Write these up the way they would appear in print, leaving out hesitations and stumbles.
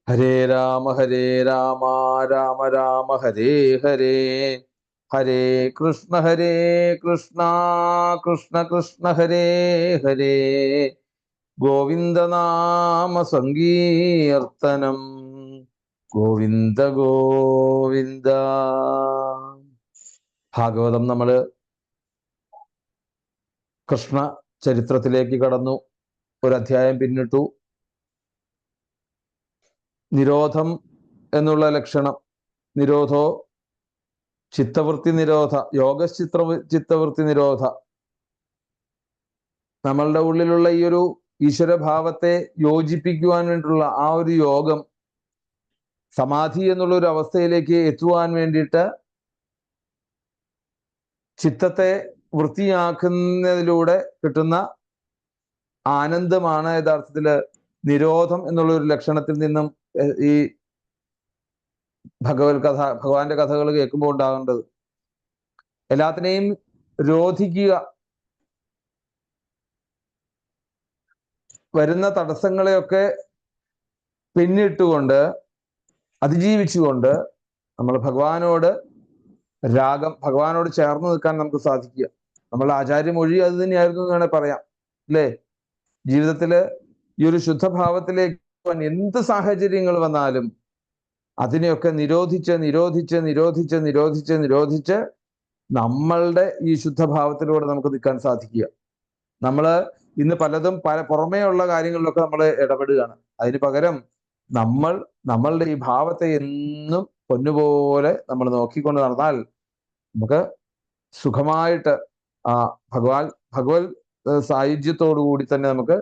ഹരേ രാമ രാമ രാമ ഹരേ ഹരേ ഹരേ കൃഷ്ണ കൃഷ്ണ കൃഷ്ണ ഹരേ ഹരേ ഗോവിന്ദനാമ സങ്കീർത്തനം ഗോവിന്ദ ഗോവിന്ദ. ഭാഗവതം നമ്മള് കൃഷ്ണ ചരിത്രത്തിലേക്ക് കടന്നു. ഒരധ്യായം പിന്നിട്ടു. നിരോധം എന്നുള്ള ലക്ഷണം. നിരോധോ ചിത്തവൃത്തി നിരോധ, ചിത്തവൃത്തി നിരോധ. നമ്മളുടെ ഉള്ളിലുള്ള ഈ ഒരു ഈശ്വരഭാവത്തെ യോജിപ്പിക്കുവാൻ വേണ്ടിയിട്ടുള്ള ആ ഒരു യോഗം, സമാധി എന്നുള്ള ഒരു അവസ്ഥയിലേക്ക് എത്തുവാൻ വേണ്ടിയിട്ട് ചിത്തത്തെ വൃത്തിയാക്കുന്നതിലൂടെ കിട്ടുന്ന ആനന്ദമാണ് യഥാർത്ഥത്തില് നിരോധം എന്നുള്ള ഒരു ലക്ഷണത്തിൽ നിന്നും ഈ ഭഗവാന്റെ കഥകൾ കേൾക്കുമ്പോൾ ഉണ്ടാകേണ്ടത്. എല്ലാത്തിനെയും രോധിക്കുക, വരുന്ന തടസ്സങ്ങളെയൊക്കെ പിന്നിട്ടുകൊണ്ട് അതിജീവിച്ചുകൊണ്ട് നമ്മൾ ഭഗവാനോട് ഭഗവാനോട് ചേർന്ന് നിൽക്കാൻ നമുക്ക് സാധിക്കുക. നമ്മളുടെ ആചാര്യമൊഴി അത് തന്നെയായിരുന്നു എന്ന് വേണേൽ പറയാം, അല്ലേ? ജീവിതത്തില് ഈ ഒരു ശുദ്ധഭാവത്തിലേക്ക് എന്ത് സാഹചര്യങ്ങൾ വന്നാലും അതിനെയൊക്കെ നിരോധിച്ച് നമ്മളുടെ ഈ ശുദ്ധഭാവത്തിലൂടെ നമുക്ക് നിൽക്കാൻ സാധിക്കുക. നമ്മള് ഇന്ന് പലതും പുറമേ ഉള്ള കാര്യങ്ങളിലൊക്കെ നമ്മൾ ഇടപെടുകയാണ്. അതിന് പകരം നമ്മളുടെ ഈ ഭാവത്തെ എന്നും പൊന്നുപോലെ നമ്മൾ നോക്കിക്കൊണ്ട് നടന്നാൽ നമുക്ക് സുഖമായിട്ട് ആ ഭഗവത് സായുജ്യത്തോടു കൂടി തന്നെ നമുക്ക്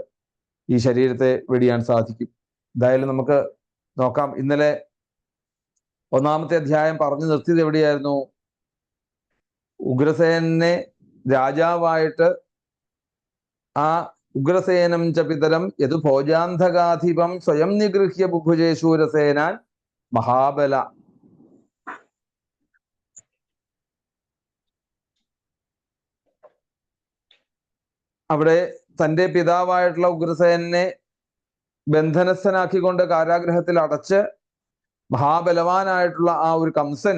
ഈ ശരീരത്തെ വെടിയാൻ സാധിക്കും. എന്തായാലും നമുക്ക് നോക്കാം. ഇന്നലെ ഒന്നാമത്തെ അധ്യായം പറഞ്ഞു നിർത്തിയത് എവിടെയായിരുന്നു? ഉഗ്രസേനെ രാജാവായിട്ട് ആ ഉഗ്രസേനം ച പിതരം യതു ഭോജാന്ധകാധിപം സ്വയം നിഗൃഹ്യ ബുഭുജേ ശൂരസേനാൻ മഹാബല. അവിടെ തൻ്റെ പിതാവായിട്ടുള്ള ഉഗ്രസേനെ ബന്ധനസ്ഥനാക്കിക്കൊണ്ട് കാരാഗ്രഹത്തിൽ അടച്ച് മഹാബലവാനായിട്ടുള്ള ആ ഒരു കംസൻ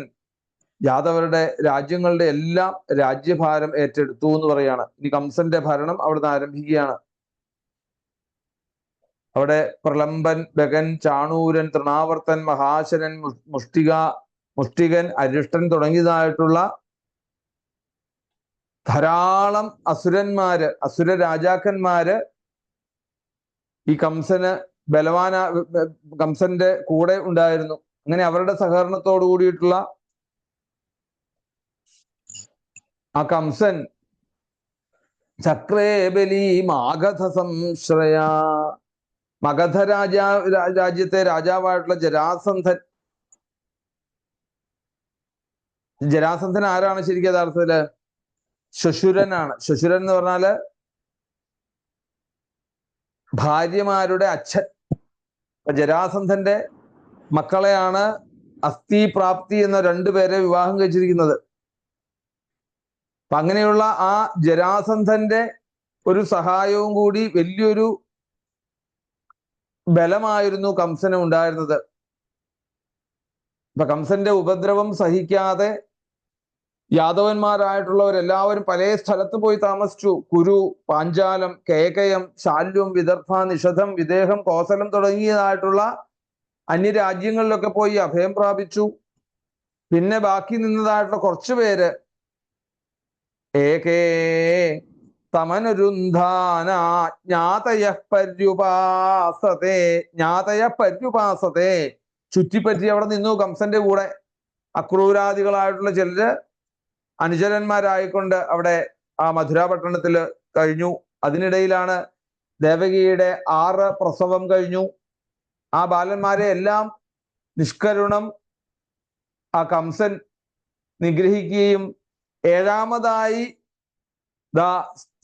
യാദവരുടെ രാജ്യങ്ങളുടെ എല്ലാം രാജ്യഭാരം ഏറ്റെടുത്തു എന്ന് പറയാണ്. ഇനി കംസന്റെ ഭരണം അവിടുന്ന് ആരംഭിക്കുകയാണ്. അവിടെ പ്രലംബൻ, ബഗൻ, ചാണൂരൻ, തൃണാവർത്തൻ, മഹാശനൻ, മുഷ്ടികൻ, അരിഷ്ടൻ തുടങ്ങിയതായിട്ടുള്ള ധാരാളം അസുര രാജാക്കന്മാര് ഈ കംസന്റെ കൂടെ ഉണ്ടായിരുന്നു. അങ്ങനെ അവരുടെ സഹകരണത്തോടു കൂടിയിട്ടുള്ള ആ കംസൻ ചക്രേ ബലി മാഗധ സംശ്രയ, മഗധ രാജ്യത്തെ രാജാവായിട്ടുള്ള ജരാസന്ധൻ ആരാണ് ശരിക്കും യഥാർത്ഥത്തില്? ശശുരനാണ്. ശശുരൻ എന്ന് പറഞ്ഞാല് ഭാര്യമാരുടെ അച്ഛൻ. ജരാസന്ധന്റെ മക്കളെയാണ് അസ്ഥി പ്രാപ്തി എന്ന രണ്ടുപേരെ വിവാഹം കഴിച്ചിരിക്കുന്നത്. അപ്പൊ അങ്ങനെയുള്ള ആ ജരാസന്ധന്റെ ഒരു സഹായവും കൂടി വലിയൊരു ബലമായിരുന്നു കംസന് ഉണ്ടായിരുന്നത്. അപ്പൊ കംസന്റെ ഉപദ്രവം സഹിക്കാതെ യാദവന്മാരായിട്ടുള്ളവരെല്ലാവരും പല സ്ഥലത്ത് പോയി താമസിച്ചു. കുരു, പാഞ്ചാലം, കേകയം, ശാല്യം, വിദർഭ, നിഷധം, വിദേഹം, കോസലം തുടങ്ങിയതായിട്ടുള്ള അന്യരാജ്യങ്ങളിലൊക്കെ പോയി അഭയം പ്രാപിച്ചു. പിന്നെ ബാക്കി നിന്നതായിട്ടുള്ള കുറച്ചു പേര് ഏകേ തമനുരുന്ധാന ജ്ഞാതയ പര്യുപാസത്തെ ചുറ്റിപ്പറ്റി അവിടെ നിന്നു കംസന്റെ കൂടെ. അക്രൂരാദികളായിട്ടുള്ള ചിലര് അനുചരന്മാരായിക്കൊണ്ട് അവിടെ ആ മധുരാപട്ടണത്തില് കഴിഞ്ഞു. അതിനിടയിലാണ് ദേവകിയുടെ 6 പ്രസവം കഴിഞ്ഞു. ആ ബാലന്മാരെ എല്ലാം നിഷ്കരുണം ആ കംസൻ നിഗ്രഹിക്കുകയും 7ാമതായി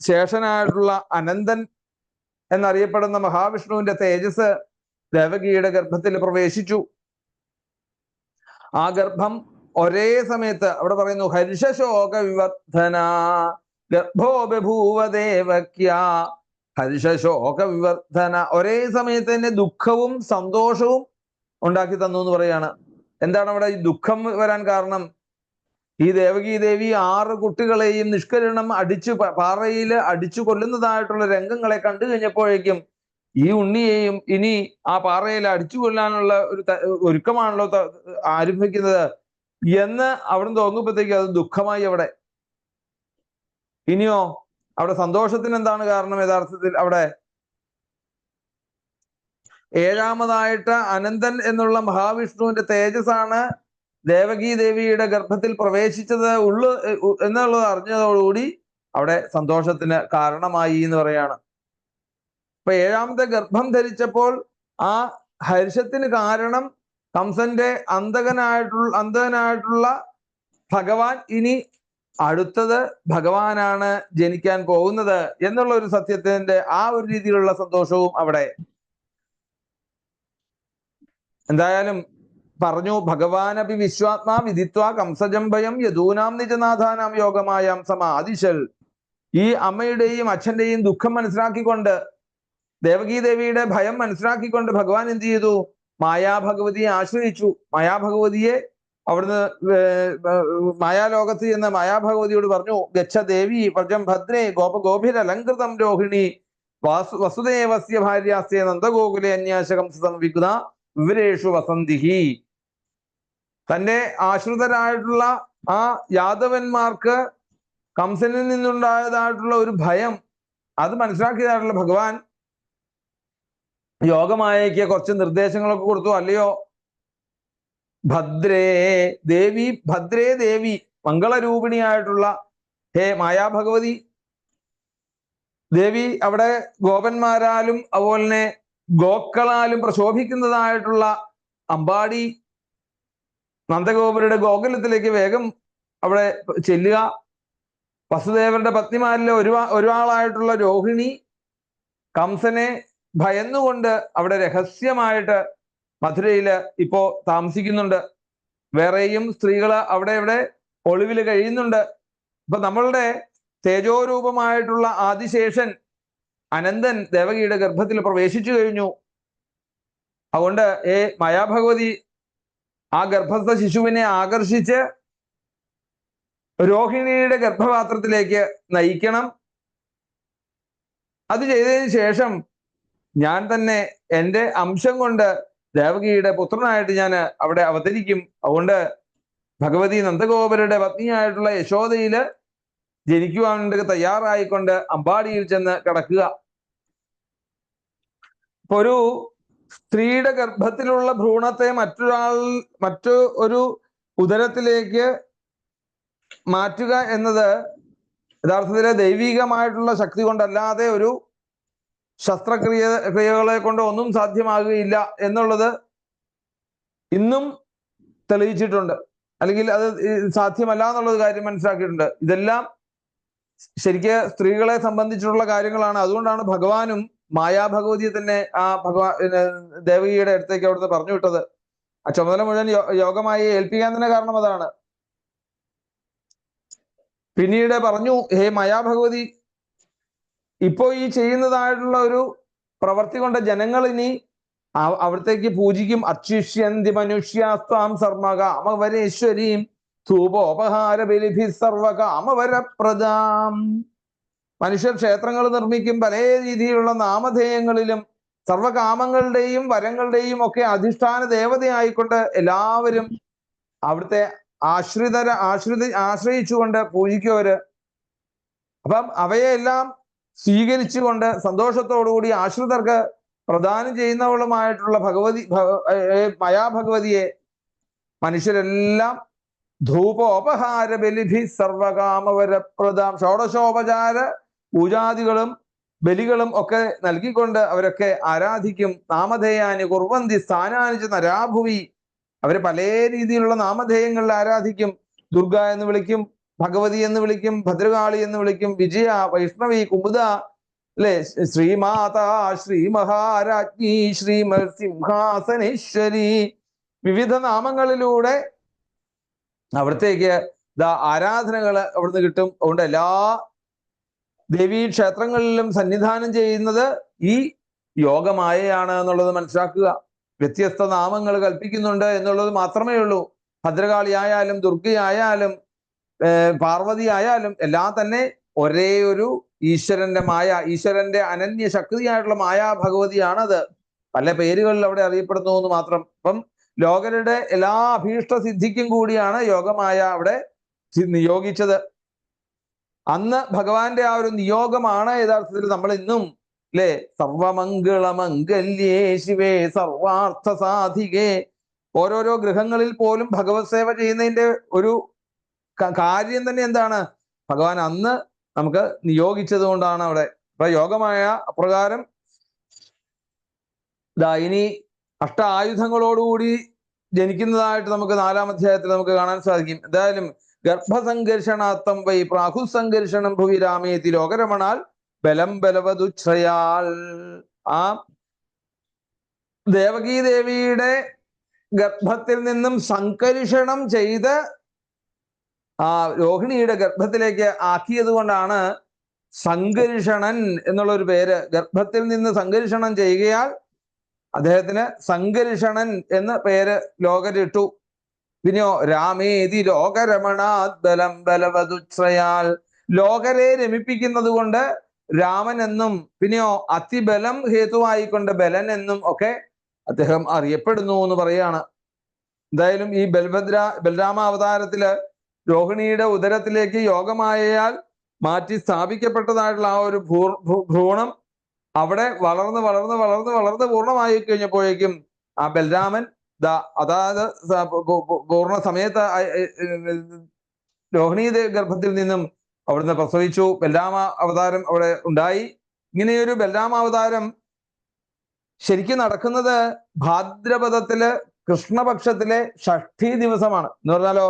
ശേഷനായിട്ടുള്ള അനന്തൻ എന്നറിയപ്പെടുന്ന മഹാവിഷ്ണുവിന്റെ തേജസ് ദേവകിയുടെ ഗർഭത്തിൽ പ്രവേശിച്ചു. ആ ഗർഭം ഒരേ സമയത്ത് അവിടെ പറയുന്നു ഹർഷശോക വിവർധന ഗർഭോ ബഭൂവ ദേവക്യ ഹർഷശോക വിവർധന. ഒരേ സമയത്ത് തന്നെ ദുഃഖവും സന്തോഷവും ഉണ്ടാക്കി തന്നു എന്ന് പറയാണ്. എന്താണ് അവിടെ ഈ ദുഃഖം വരാൻ കാരണം? ഈ ദേവകീ ദേവി 6 കുട്ടികളെയും നിഷ്കരുണം പാറയിൽ അടിച്ചു കൊല്ലുന്നതായിട്ടുള്ള രംഗങ്ങളെ കണ്ടു കഴിഞ്ഞപ്പോഴേക്കും ഈ ഉണ്ണിയെയും ഇനി ആ പാറയിൽ അടിച്ചു കൊല്ലാനുള്ള ഒരു ഒരുക്കമാണല്ലോ ആരംഭിക്കുന്നത് എന്ന് അവിടുന്ന് തോന്നുമ്പോഴത്തേക്കും അത് ദുഃഖമായി അവിടെ. ഇനിയോ അവിടെ സന്തോഷത്തിന് എന്താണ് കാരണം? യഥാർത്ഥത്തിൽ അവിടെ 7ാമതായിട്ട് അനന്തൻ എന്നുള്ള മഹാവിഷ്ണുവിന്റെ തേജസ്സാണ് ദേവകീ ദേവിയുടെ ഗർഭത്തിൽ പ്രവേശിച്ചത് എന്നുള്ളത് അറിഞ്ഞതോടുകൂടി അവിടെ സന്തോഷത്തിന് കാരണമായി എന്ന് പറയാണ്. അപ്പൊ 7ാമത്തെ ഗർഭം ധരിച്ചപ്പോൾ ആ ഹർഷത്തിന് കാരണം കംസന്റെ അന്തകനായിട്ടുള്ള ഭഗവാൻ ഇനി അടുത്തത് ഭഗവാനാണ് ജനിക്കാൻ പോകുന്നത് എന്നുള്ള ഒരു സത്യത്തിന്റെ ആ ഒരു രീതിയിലുള്ള സന്തോഷവും അവിടെ. എന്തായാലും പറഞ്ഞു, ഭഗവാനപി വിശ്വാത്മാ വിദിത്വ കംസജംഭയം യദൂനാം നിജനാഥാനാം യോഗമായാം സമാദിശൽ. ഈ അമ്മയുടെയും അച്ഛന്റെയും ദുഃഖം മനസ്സിലാക്കിക്കൊണ്ട്, ദേവകീ ദേവിയുടെ ഭയം മനസ്സിലാക്കിക്കൊണ്ട് ഭഗവാൻ എന്ത് ചെയ്തു? മായാഭഗവതിയെ ആശ്രയിച്ചു. മായാഭഗവതിയെ അവിടുന്ന് മായാലോകത്ത് ചെന്ന് മായാഭഗവതിയോട് പറഞ്ഞു, ഗച്ഛ ദേവി പ്രജം ഭദ്രേ ഗോപഗോഭിരലങ്കൃതം രോഹിണി വസുദേവസ്യ ഭാര്യാസ്യ നന്ദഗോകുലെ അന്യാശകം സംവിഗ്ന വിവരേഷു വസന്തിഹി. തന്റെ ആശ്രിതരായിട്ടുള്ള ആ യാദവന്മാർക്ക് കംസനിൽ നിന്നുണ്ടായതായിട്ടുള്ള ഒരു ഭയം, അത് മനസ്സിലാക്കിയതായിട്ടുള്ള ഭഗവാൻ യോഗമായയ്ക്ക് കുറച്ച് നിർദ്ദേശങ്ങളൊക്കെ കൊടുത്തു. അല്ലയോ ഭദ്രേ ദേവി, മംഗളരൂപിണിയായിട്ടുള്ള ഹേ മായാഭഗവതി ദേവി, അവിടെ ഗോപന്മാരാലും അതുപോലെ തന്നെ ഗോക്കളാലും പ്രശോഭിക്കുന്നതായിട്ടുള്ള അമ്പാടി നന്ദഗോപരുടെ ഗോകുലത്തിലേക്ക് വേഗം അവിടെ ചെല്ലുക. വസുദേവരുടെ പത്നിമാരിലെ ഒരാളായിട്ടുള്ള രോഹിണി കംസനെ ഭയന്നുകൊണ്ട് അവിടെ രഹസ്യമായിട്ട് മധുരയില് ഇപ്പോ താമസിക്കുന്നുണ്ട്. വേറെയും സ്ത്രീകൾ അവിടെ ഇവിടെ ഒളിവിൽ കഴിയുന്നുണ്ട്. ഇപ്പൊ നമ്മളുടെ തേജോരൂപമായിട്ടുള്ള ആദിശേഷൻ അനന്തൻ ദേവകിയുടെ ഗർഭത്തിൽ പ്രവേശിച്ചു കഴിഞ്ഞു. അതുകൊണ്ട് മായാഭഗവതി ആ ഗർഭസ്ഥ ശിശുവിനെ ആകർഷിച്ച് രോഹിണിയുടെ ഗർഭപാത്രത്തിലേക്ക് നയിക്കണം. അത് ചെയ്തതിന് ശേഷം ഞാൻ തന്നെ എൻ്റെ അംശം കൊണ്ട് ദേവകിയുടെ പുത്രനായിട്ട് ഞാൻ അവിടെ അവതരിക്കും. അതുകൊണ്ട് ഭഗവതി നന്ദഗോപരുടെ പത്നിയായിട്ടുള്ള യശോദയില് ജനിക്കുവാൻ വേണ്ടി തയ്യാറായിക്കൊണ്ട് അമ്പാടിയിൽ ചെന്ന് കിടക്കുക. ഇപ്പൊ ഒരു സ്ത്രീയുടെ ഗർഭത്തിലുള്ള ഭ്രൂണത്തെ മറ്റു ഒരു ഉദരത്തിലേക്ക് മാറ്റുക എന്നത് യഥാർത്ഥത്തിലെ ദൈവികമായിട്ടുള്ള ശക്തി കൊണ്ടല്ലാതെ ഒരു ക്രിയകളെ കൊണ്ട് ഒന്നും സാധ്യമാകുകയില്ല എന്നുള്ളത് ഇന്നും തെളിയിച്ചിട്ടുണ്ട്. അല്ലെങ്കിൽ അത് സാധ്യമല്ല എന്നുള്ളത് കാര്യം മനസ്സിലാക്കിയിട്ടുണ്ട്. ഇതെല്ലാം ശരിക്ക് സ്ത്രീകളെ സംബന്ധിച്ചിട്ടുള്ള കാര്യങ്ങളാണ്. അതുകൊണ്ടാണ് ഭഗവാനും മായാഭഗവതിയെ തന്നെ ആ ദേവകിയുടെ അടുത്തേക്ക് അവിടുന്ന് പറഞ്ഞു വിട്ടത്. ആ ചുമതല മുഴുവൻ യോഗമായി ഏൽപ്പിക്കാൻ തന്നെ കാരണം അതാണ്. പിന്നീട് പറഞ്ഞു, ഹേ മായാഭഗവതി, ഇപ്പോ ഈ ചെയ്യുന്നതായിട്ടുള്ള ഒരു പ്രവൃത്തി കൊണ്ട് ജനങ്ങൾ ഇനി അവിടത്തേക്ക് പൂജിക്കും. അച്യുഷ്യന്തി മനുഷ്യാസ്താം സർവകാമവരേശ്വരീം ധൂപോപഹാര ബലിഭി സർവകാമവരപ്രദാം. മനുഷ്യർ ക്ഷേത്രങ്ങൾ നിർമ്മിക്കും. പല രീതിയിലുള്ള നാമധേയങ്ങളിലും സർവകാമങ്ങളുടെയും വരങ്ങളുടെയും ഒക്കെ അധിഷ്ഠാന ദേവതയായിക്കൊണ്ട് എല്ലാവരും അവിടുത്തെ ആശ്രയിച്ചുകൊണ്ട് പൂജിക്കുവര്. അപ്പം അവയെല്ലാം സ്വീകരിച്ചുകൊണ്ട് സന്തോഷത്തോടുകൂടി ആശ്രിതർക്ക് പ്രദാനം ചെയ്യുന്നവളുമായിട്ടുള്ള മായാഭഗവതിയെ മനുഷ്യരെല്ലാം ധൂപോപഹാര ബലിഭി സർവകാമവരപ്രദാം, ഷോഡശോപചാര പൂജാദികളും ബലികളും ഒക്കെ നൽകിക്കൊണ്ട് അവരൊക്കെ ആരാധിക്കും. നാമധേയാനി കുർവന്തി സ്ഥാനാനിച്ച് നരാഭുവി, അവര് പല രീതിയിലുള്ള നാമധേയങ്ങളിൽ ആരാധിക്കും. ദുർഗ എന്ന് വിളിക്കും, ഭഗവതി എന്ന് വിളിക്കും, ഭദ്രകാളി എന്ന് വിളിക്കും, വിജയ, വൈഷ്ണവി, കുമുദ, അല്ലെ, ശ്രീമാതാ, ശ്രീ മഹാരാജ്ഞി, ശ്രീമത്സിംഹാസനേശ്വരി, വിവിധ നാമങ്ങളിലൂടെ അവിടത്തേക്ക് ആരാധനകൾ അവിടുന്ന് കിട്ടും. അതുകൊണ്ട് എല്ലാ ദേവീ ക്ഷേത്രങ്ങളിലും സന്നിധാനം ചെയ്യുന്നത് ഈ യോഗമായയാണ് എന്നുള്ളത് മനസ്സിലാക്കുക. വ്യത്യസ്ത നാമങ്ങൾ കൽപ്പിക്കുന്നുണ്ട് എന്നുള്ളത് മാത്രമേ ഉള്ളൂ. ഭദ്രകാളിയായാലും ദുർഗയായാലും പാർവതി ആയാലും എല്ലാം തന്നെ ഒരേ ഒരു ഈശ്വരന്റെ ഈശ്വരന്റെ അനന്യ ശക്തിയായിട്ടുള്ള ഭഗവതിയാണത്. പല പേരുകളിൽ അവിടെ അറിയപ്പെടുന്നു എന്ന് മാത്രം. അപ്പം ലോകരുടെ എല്ലാ അഭീഷ്ട സിദ്ധിക്കും കൂടിയാണ് യോഗമായ അവിടെ നിയോഗിച്ചത്. അന്ന് ഭഗവാന്റെ ആ ഒരു നിയോഗമാണ് യഥാർത്ഥത്തിൽ നമ്മൾ ഇന്നും അല്ലേ, സർവമംഗളമംഗല്യേ ശിവേ സർവാർത്ഥ സാധികേ, ഓരോരോ ഗൃഹങ്ങളിൽ പോലും ഭഗവത് സേവ ചെയ്യുന്നതിന്റെ ഒരു കാര്യം തന്നെ എന്താണ്, ഭഗവാൻ അന്ന് നമുക്ക് നിയോഗിച്ചത് കൊണ്ടാണ് അവിടെ. അപ്പൊ യോഗമായ അപ്രകാരം ഇനി ആയുധങ്ങളോടുകൂടി ജനിക്കുന്നതായിട്ട് നമുക്ക് 4-ാം അധ്യായത്തിൽ നമുക്ക് കാണാൻ സാധിക്കും. എന്തായാലും ഗർഭസംഘർഷണാത്തം വൈ പ്രാഹുസംഘർഷണം ഭുവി രാമേതി ലോകരമണാൽ ബലം ബലവതുച്ഛയാൽ. ആ ദേവകീദേവിയുടെ ഗർഭത്തിൽ നിന്നും സംകരിഷണം ചെയ്ത് ആ രോഹിണിയുടെ ഗർഭത്തിലേക്ക് ആക്കിയത് കൊണ്ടാണ് സംകരിഷണൻ എന്നുള്ള ഒരു പേര്. ഗർഭത്തിൽ നിന്ന് സംകരിഷണം ചെയ്യുകയാൽ അദ്ദേഹത്തിന് സംകരിഷണൻ എന്ന പേര് ലോകരിട്ടു. പിന്നെയോ രാമേതി ലോകരമണാത് ബലം ബലവതുച്ഛയാൽ, ലോകരെ രമിപ്പിക്കുന്നത് കൊണ്ട് രാമൻ എന്നും പിന്നെയോ അതിബലം ഹേതുവായിക്കൊണ്ട് ബലൻ എന്നും ഒക്കെ അദ്ദേഹം അറിയപ്പെടുന്നു എന്ന് പറയാണ്. എന്തായാലും ഈ ബലരാമ അവതാരത്തില് രോഹിണിയുടെ ഉദരത്തിലേക്ക് യോഗമായയാൽ മാറ്റി സ്ഥാപിക്കപ്പെട്ടതായിട്ടുള്ള ആ ഒരു ഭ്രൂണം അവിടെ വളർന്ന് വളർന്ന് വളർന്ന് വളർന്ന് പൂർണ്ണമായി കഴിഞ്ഞപ്പോഴേക്കും ആ ബലരാമൻ അതായത് പൂർണ്ണ സമയത്ത് രോഹിണി ഗർഭത്തിൽ നിന്നും അവിടുന്ന് പ്രസവിച്ചു. ബലരാമ അവതാരം അവിടെ ഉണ്ടായി. ഇങ്ങനെയൊരു ബലരാമ അവതാരം ശരിക്കും നടക്കുന്നത് ഭാദ്രപദത്തില് കൃഷ്ണപക്ഷത്തിലെ ഷഷ്ഠി ദിവസമാണ്. എന്ന് പറഞ്ഞാലോ,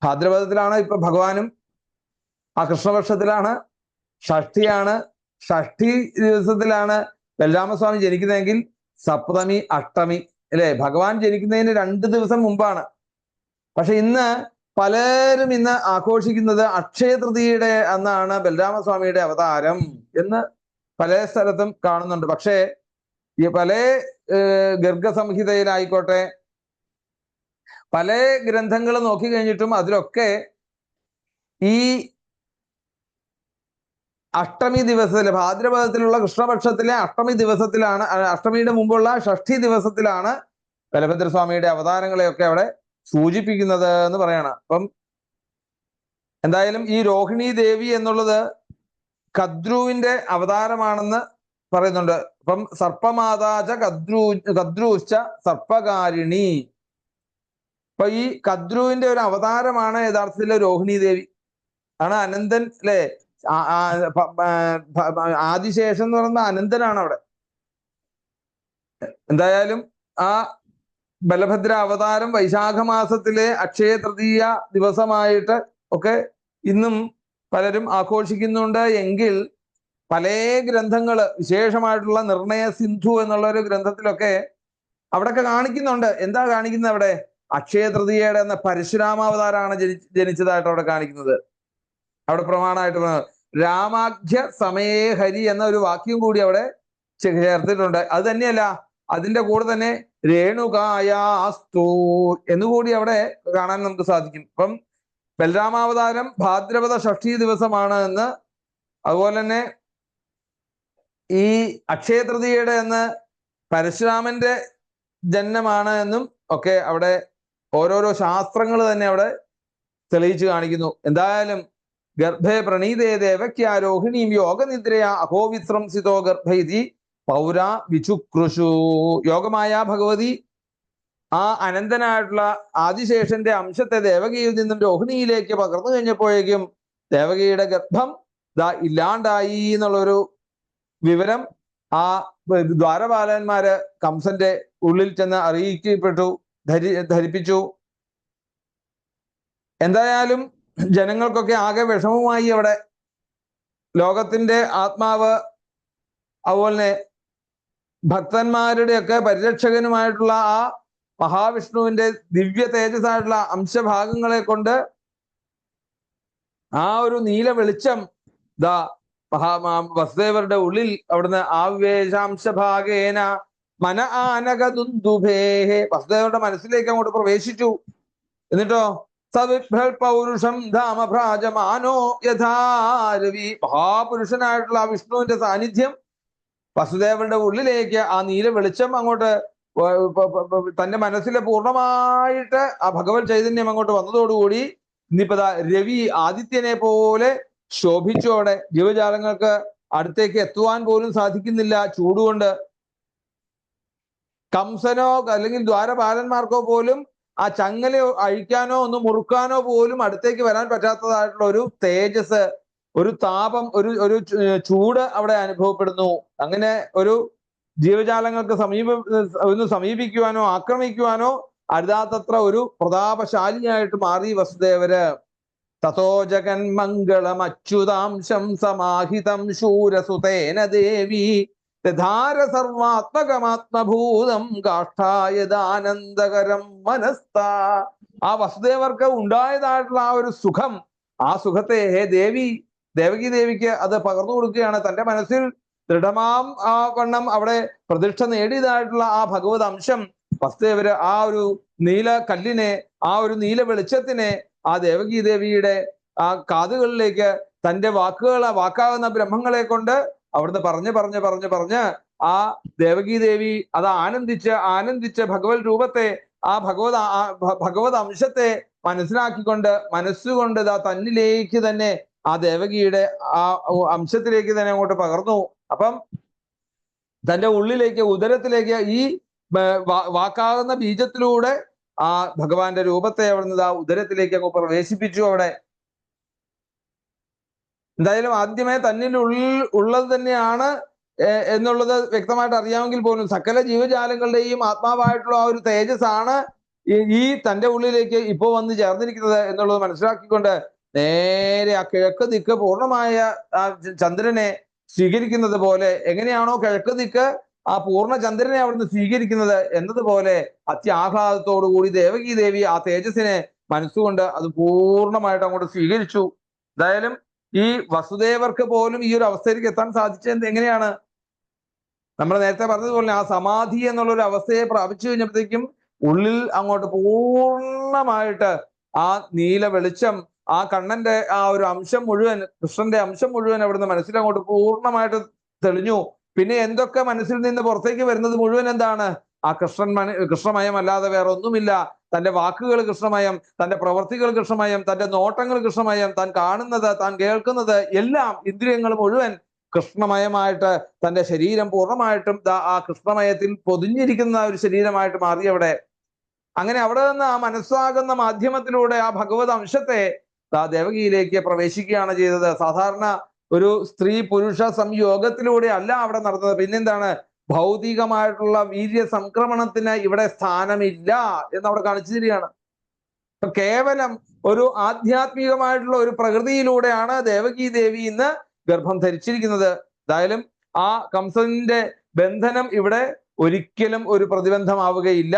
ഭാദ്രപദത്തിലാണ് ഇപ്പൊ ഭഗവാനും, ആ കൃഷ്ണപക്ഷത്തിലാണ്, ഷഷ്ഠിയാണ്. ഷഷ്ഠി ദിവസത്തിലാണ് ബലരാമസ്വാമി ജനിക്കുന്നതെങ്കിൽ സപ്തമി അഷ്ടമി അല്ലെ, ഭഗവാൻ ജനിക്കുന്നതിന് 2 ദിവസം മുമ്പാണ്. പക്ഷെ ഇന്ന് പലരും ഇന്ന് ആഘോഷിക്കുന്നത് അക്ഷയ തൃതീയയുടെ അന്നാണ് ബലരാമസ്വാമിയുടെ അവതാരം എന്ന് പല സ്ഥലത്തും കാണുന്നുണ്ട്. പക്ഷേ ഈ പല ഗർഗസംഹിതയിലായിക്കോട്ടെ പല ഗ്രന്ഥങ്ങൾ നോക്കി കഴിഞ്ഞിട്ടും അതിലൊക്കെ ഈ അഷ്ടമി ദിവസത്തിലെ ഭാദ്രപദത്തിലുള്ള കൃഷ്ണപക്ഷത്തിലെ അഷ്ടമി ദിവസത്തിലാണ്, അഷ്ടമിയുടെ മുമ്പുള്ള ഷഷ്ഠി ദിവസത്തിലാണ് ബലഭദ്രസ്വാമിയുടെ അവതാരങ്ങളെയൊക്കെ അവിടെ സൂചിപ്പിക്കുന്നത് എന്ന് പറയാണ്. അപ്പം എന്തായാലും ഈ രോഹിണി ദേവി എന്നുള്ളത് കദ്രുവിന്റെ അവതാരമാണെന്ന് പറയുന്നുണ്ട്. അപ്പം സർപ്പമാതാച കദ്രൂശ്ച സർപ്പകാരിണി. അപ്പൊ ഈ കദ്രുവിന്റെ ഒരു അവതാരമാണ് യഥാർത്ഥത്തിലെ രോഹിണി ദേവി. ആണ് അനന്തൻ അല്ലെ, ആദിശേഷൻ എന്ന് പറയുന്ന അനന്തനാണ് അവിടെ. എന്തായാലും ആ ബലഭദ്ര അവതാരം വൈശാഖ മാസത്തിലെ അക്ഷയ തൃതീയ ദിവസമായിട്ട് ഒക്കെ ഇന്നും പലരും ആഘോഷിക്കുന്നുണ്ട്. എങ്കിൽ പല ഗ്രന്ഥങ്ങള്, വിശേഷമായിട്ടുള്ള നിർണയ സിന്ധു എന്നുള്ള ഒരു ഗ്രന്ഥത്തിലൊക്കെ അവിടെയൊക്കെ കാണിക്കുന്നുണ്ട്. എന്താ കാണിക്കുന്നത് അവിടെ? അക്ഷയ തൃതീയയുടെ എന്ന പരശുരാമാവതാരമാണ് ജനിച്ചതായിട്ട് അവിടെ കാണിക്കുന്നത്. അവിടെ പ്രമാണമായിട്ട് രാമാഖ്യ സമയേ ഹരി എന്ന ഒരു വാക്യം കൂടി അവിടെ ചേർത്തിട്ടുണ്ട്. അത് തന്നെയല്ല, അതിന്റെ കൂടെ തന്നെ രേണുകായാസ്തു എന്നുകൂടി അവിടെ കാണാൻ നമുക്ക് സാധിക്കും. അപ്പം ബലരാമാവതാരം ഭാദ്രപദ ഷഷ്ഠി ദിവസമാണ് എന്ന്, അതുപോലെ തന്നെ ഈ അക്ഷയ തൃതീയയുടെ എന്ന് പരശുരാമന്റെ ജന്മമാണ് എന്നും ഒക്കെ അവിടെ ഓരോരോ ശാസ്ത്രങ്ങൾ തന്നെ അവിടെ തെളിയിച്ചു കാണിക്കുന്നു. എന്തായാലും ഗർഭേ പ്രണീതേ ദേവക്യ രോഹിണീം യോഗനിദ്രയാ അഹോവിശ്രംസിതോ ഗർഭൈതി പൗരാ വിചുക്രുഷു. യോഗമായ ഭഗവതി ആ അനന്തനായിട്ടുള്ള ആദിശേഷന്റെ അംശത്തെ ദേവകിയിൽ നിന്നും രോഹിണിയിലേക്ക് പകർന്നു കഴിഞ്ഞപ്പോഴേക്കും ദേവകിയുടെ ഗർഭം ഇല്ലാണ്ടായി എന്നുള്ളൊരു വിവരം ആ ദ്വാരപാലന്മാര് കംസന്റെ ഉള്ളിൽ ചെന്ന് അറിയിക്കപ്പെട്ടു, ധരിപ്പിച്ചു. എന്തായാലും ജനങ്ങൾക്കൊക്കെ ആകെ വിഷമമായി അവിടെ. ലോകത്തിന്റെ ആത്മാവ്, അതുപോലെ ഭക്തന്മാരുടെയൊക്കെ പരിരക്ഷകനുമായിട്ടുള്ള ആ മഹാവിഷ്ണുവിന്റെ ദിവ്യ തേജസ്സായിട്ടുള്ള അംശഭാഗങ്ങളെ കൊണ്ട് ആ ഒരു നീല വെളിച്ചം വസുദേവരുടെ ഉള്ളിൽ അവിടുന്ന് ആവേശാംശഭാഗേന മന ആനകദുന്ദുഭേഹേ, വസുദേവരുടെ മനസ്സിലേക്ക് അങ്ങോട്ട് പ്രവേശിച്ചു. എന്നിട്ടോ സവിഭ്രൽ പൗരുഷം ധാമഭ്രാജമാനോ യഥാരവി, മഹാപുരുഷനായിട്ടുള്ള ആ വിഷ്ണുവിന്റെ സാന്നിധ്യം വസുദേവരുടെ ഉള്ളിലേക്ക് ആ നീല വെളിച്ചം അങ്ങോട്ട് തന്റെ മനസ്സിലെ പൂർണ്ണമായിട്ട് ആ ഭഗവത് ചൈതന്യം അങ്ങോട്ട് വന്നതോടുകൂടി ഇന്നിപ്പോ രവി ആദിത്യനെ പോലെ ശോഭിച്ചു. അവിടെ ജീവജാലങ്ങൾക്ക് അടുത്തേക്ക് എത്തുവാൻ പോലും സാധിക്കുന്നില്ല ചൂടുകൊണ്ട്. കംസനോ അല്ലെങ്കിൽ ദ്വാരപാലന്മാർക്കോ പോലും ആ ചങ്ങല അഴിക്കാനോ ഒന്ന് മുറുക്കാനോ പോലും അടുത്തേക്ക് വരാൻ പറ്റാത്തതായിട്ടുള്ള ഒരു തേജസ്, ഒരു താപം, ഒരു ചൂട് അവിടെ അനുഭവപ്പെടുന്നു. അങ്ങനെ ഒരു ജീവജാലങ്ങൾക്ക് ഒന്ന് സമീപിക്കുവാനോ ആക്രമിക്കുവാനോ അരുതാത്തത്ര ഒരു പ്രതാപശാലിയായിട്ട് മാറി വസുദേവര്. തതോ ജഗൻ മംഗളം അച്യുതാംശം സമാഹിതം ശൂരസുതേന ദേവി ധാര സർവാത്മകമാത്മഭൂതം കാഷ്ഠായദാനന്ദകരം മനസ്ത. ആ വസുദേവർക്ക് ഉണ്ടായതായിട്ടുള്ള ആ ഒരു സുഖം, ആ സുഖത്തെ ദേവകി ദേവിക്ക് അത് പകർന്നു കൊടുക്കുകയാണ്. തന്റെ മനസ്സിൽ ദൃഢമാം ആ വണ്ണം അവിടെ പ്രതിഷ്ഠ നേടിയതായിട്ടുള്ള ആ ഭഗവത് അംശം വസുദേവര് ആ ഒരു നീല കല്ലിനെ, ആ ഒരു നീല വെളിച്ചത്തിനെ ആ ദേവകി ദേവിയുടെ ആ കാതുകളിലേക്ക് തന്റെ വാക്കാകുന്ന ബ്രഹ്മങ്ങളെ കൊണ്ട് അവിടുന്ന് പറഞ്ഞ് ആ ദേവകി ദേവി അത് ആനന്ദിച്ച് ഭഗവത് രൂപത്തെ, ആ ഭഗവത് അംശത്തെ മനസ്സിലാക്കിക്കൊണ്ട് മനസ്സുകൊണ്ട് തന്നിലേക്ക് തന്നെ ആ ദേവകിയുടെ ആ അംശത്തിലേക്ക് തന്നെ അങ്ങോട്ട് പകർന്നു. അപ്പം തന്റെ ഉള്ളിലേക്ക്, ഉദരത്തിലേക്ക് ഈ വാക്കാകുന്ന ബീജത്തിലൂടെ ആ ഭഗവാന്റെ രൂപത്തെ അവിടുന്ന് ആ ഉദരത്തിലേക്ക് അങ്ങ് പ്രവേശിപ്പിച്ചു. അവിടെ എന്തായാലും ആദ്യമേ തന്നിൽ ഉള്ളത് തന്നെയാണ് എന്നുള്ളത് വ്യക്തമായിട്ട് അറിയാമെങ്കിൽ പോലും സകല ജീവജാലങ്ങളുടെയും ആത്മാവായിട്ടുള്ള ആ ഒരു തേജസ് ആണ് ഈ തന്റെ ഉള്ളിലേക്ക് ഇപ്പോൾ വന്ന് ചേർന്നിരിക്കുന്നത് എന്നുള്ളത് മനസ്സിലാക്കിക്കൊണ്ട് നേരെ ആ കിഴക്ക് ദിക്ക് പൂർണ്ണമായ ആ ചന്ദ്രനെ സ്വീകരിക്കുന്നത് പോലെ, എങ്ങനെയാണോ കിഴക്ക് ദിക്ക് ആ പൂർണ്ണ ചന്ദ്രനെ അവിടുന്ന് സ്വീകരിക്കുന്നത് എന്നതുപോലെ അത്യാഹ്ലാദത്തോടു കൂടി ദേവകി ദേവി ആ തേജസ്സിനെ മനസ്സുകൊണ്ട് അത് പൂർണ്ണമായിട്ട് അങ്ങോട്ട് സ്വീകരിച്ചു. എന്തായാലും ഈ വസുദേവർക്ക് പോലും ഈ ഒരു അവസ്ഥയിലേക്ക് എത്താൻ സാധിച്ചത് എങ്ങനെയാണ്? നമ്മൾ നേരത്തെ പറഞ്ഞതുപോലെ ആ സമാധി എന്നുള്ള ഒരു അവസ്ഥയെ പ്രാപിച്ചു കഴിഞ്ഞപ്പോഴത്തേക്കും ഉള്ളിൽ അങ്ങോട്ട് പൂർണ്ണമായിട്ട് ആ നീല വെളിച്ചം, ആ കണ്ണന്റെ ആ ഒരു അംശം മുഴുവൻ, കൃഷ്ണന്റെ അംശം മുഴുവൻ അവിടുന്ന് മനസ്സിലങ്ങോട്ട് പൂർണ്ണമായിട്ട് തെളിഞ്ഞു. പിന്നെ എന്തൊക്കെ മനസ്സിൽ നിന്ന് പുറത്തേക്ക് വരുന്നത് മുഴുവൻ എന്താണ്? ആ കൃഷ്ണമയമല്ലാതെ വേറെ ഒന്നുമില്ല. തന്റെ വാക്കുകൾ കൃഷ്ണമയം, തന്റെ പ്രവർത്തികൾ കൃഷ്ണമയം, തന്റെ നോട്ടങ്ങൾ കൃഷ്ണമയം, താൻ കാണുന്നത്, താൻ കേൾക്കുന്നത് എല്ലാം ഇന്ദ്രിയങ്ങൾ മുഴുവൻ കൃഷ്ണമയമായിട്ട് തന്റെ ശരീരം പൂർണ്ണമായിട്ടും ആ കൃഷ്ണമയത്തിൽ പൊതിഞ്ഞിരിക്കുന്ന ഒരു ശരീരമായിട്ട് മാറി അവിടെ. അങ്ങനെ അവിടെ നിന്ന് ആ മനസ്സാകുന്ന മാധ്യമത്തിലൂടെ ആ ഭഗവത് അംശത്തെ ദേവകിയിലേക്ക് പ്രവേശിക്കുകയാണ് ചെയ്തത്. സാധാരണ ഒരു സ്ത്രീ പുരുഷ സംയോഗത്തിലൂടെ അല്ല അവിടെ നടന്നത്. പിന്നെന്താണ്? ഭൗതികമായിട്ടുള്ള വീര്യ സംക്രമണത്തിന് ഇവിടെ സ്ഥാനമില്ല എന്നവിടെ കാണിച്ചു തരികയാണ്. കേവലം ഒരു ആധ്യാത്മികമായിട്ടുള്ള ഒരു പ്രകൃതിയിലൂടെയാണ് ദേവകി ദേവി ഇന്ന് ഗർഭം ധരിച്ചിരിക്കുന്നത്. എന്തായാലും ആ കംസന്റെ ബന്ധനം ഇവിടെ ഒരിക്കലും ഒരു പ്രതിബന്ധമാവുകയില്ല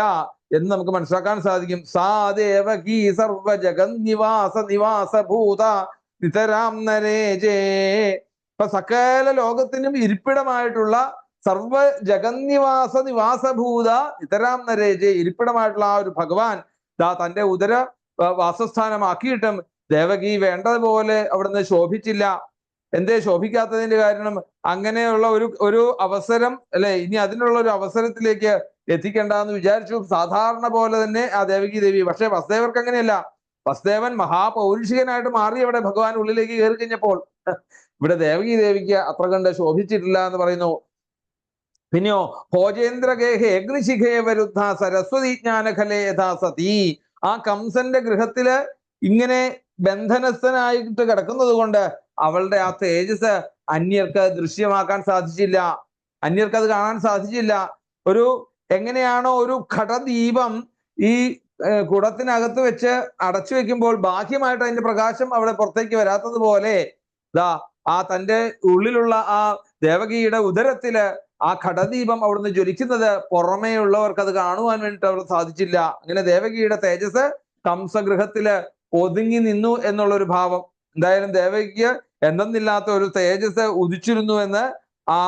എന്ന് നമുക്ക് മനസ്സിലാക്കാൻ സാധിക്കും. സാ ദേവകി സർവ നിവാസ ഭൂത നിതരാം നരേജേ. ഇപ്പൊ സകല ലോകത്തിനും ഇരിപ്പിടമായിട്ടുള്ള സർവ നിവാസഭൂത നിതരാം നരേജേ, ഇരിപ്പിടമായിട്ടുള്ള ആ ഒരു ഭഗവാൻ തന്റെ ഉദര വാസസ്ഥാനമാക്കിയിട്ടും ദേവകി വേണ്ടതുപോലെ അവിടുന്ന് ശോഭിച്ചില്ല. എന്തേ ശോഭിക്കാത്തതിന്റെ കാരണം? അങ്ങനെയുള്ള ഒരു അവസരം അല്ലെ, ഇനി അതിനുള്ള ഒരു അവസരത്തിലേക്ക് എത്തിക്കേണ്ടെന്ന് വിചാരിച്ചു സാധാരണ പോലെ തന്നെ ആ ദേവകി ദേവി. പക്ഷെ വസുദേവർക്ക് അങ്ങനെയല്ല. വസുദേവൻ മഹാപൗരുഷികനായിട്ട് മാറി അവിടെ ഭഗവാൻ ഉള്ളിലേക്ക് കയറി കഴിഞ്ഞപ്പോൾ ഇവിടെ ദേവകി ദേവിക്ക് അത്ര കണ്ട് ശോഭിച്ചിട്ടില്ല എന്ന് പറയുന്നു. പിന്നെയോ ഭോജേന്ദ്രഗേഹേ അഗ്നിശിഖേ വരുദ്ധ സരസ്വതി ജ്ഞാനഖലേ യഥാ സതി. ആ കംസന്റെ ഗൃഹത്തില് ഇങ്ങനെ ബന്ധനസ്ഥനായിട്ട് കിടക്കുന്നത് കൊണ്ട് അവളുടെ ആ തേജസ് അന്യർക്ക് ദൃശ്യമാക്കാൻ സാധിച്ചില്ല, അന്യർക്ക് അത് കാണാൻ സാധിച്ചില്ല. എങ്ങനെയാണോ ഒരു ഘടദീപം ഈ കുടത്തിനകത്ത് വെച്ച് അടച്ചു വെക്കുമ്പോൾ ബാഹ്യമായിട്ട് അതിന്റെ പ്രകാശം അവിടെ പുറത്തേക്ക് വരാത്തതുപോലെ ആ തന്റെ ഉള്ളിലുള്ള ആ ദേവകിയുടെ ഉദരത്തില് ആ ഘടദീപം അവിടുന്ന് ജ്വലിക്കുന്നത് പുറമേ ഉള്ളവർക്ക് അത് കാണുവാൻ വേണ്ടിയിട്ട് അവിടെ സാധിച്ചില്ല. അങ്ങനെ ദേവകിയുടെ തേജസ് കംസഗൃഹത്തില് ഒതുങ്ങി നിന്നു എന്നുള്ളൊരു ഭാവം. എന്തായാലും ദേവകിക്ക് എന്തെന്നില്ലാത്ത ഒരു തേജസ് ഉദിച്ചിരുന്നു എന്ന് ആ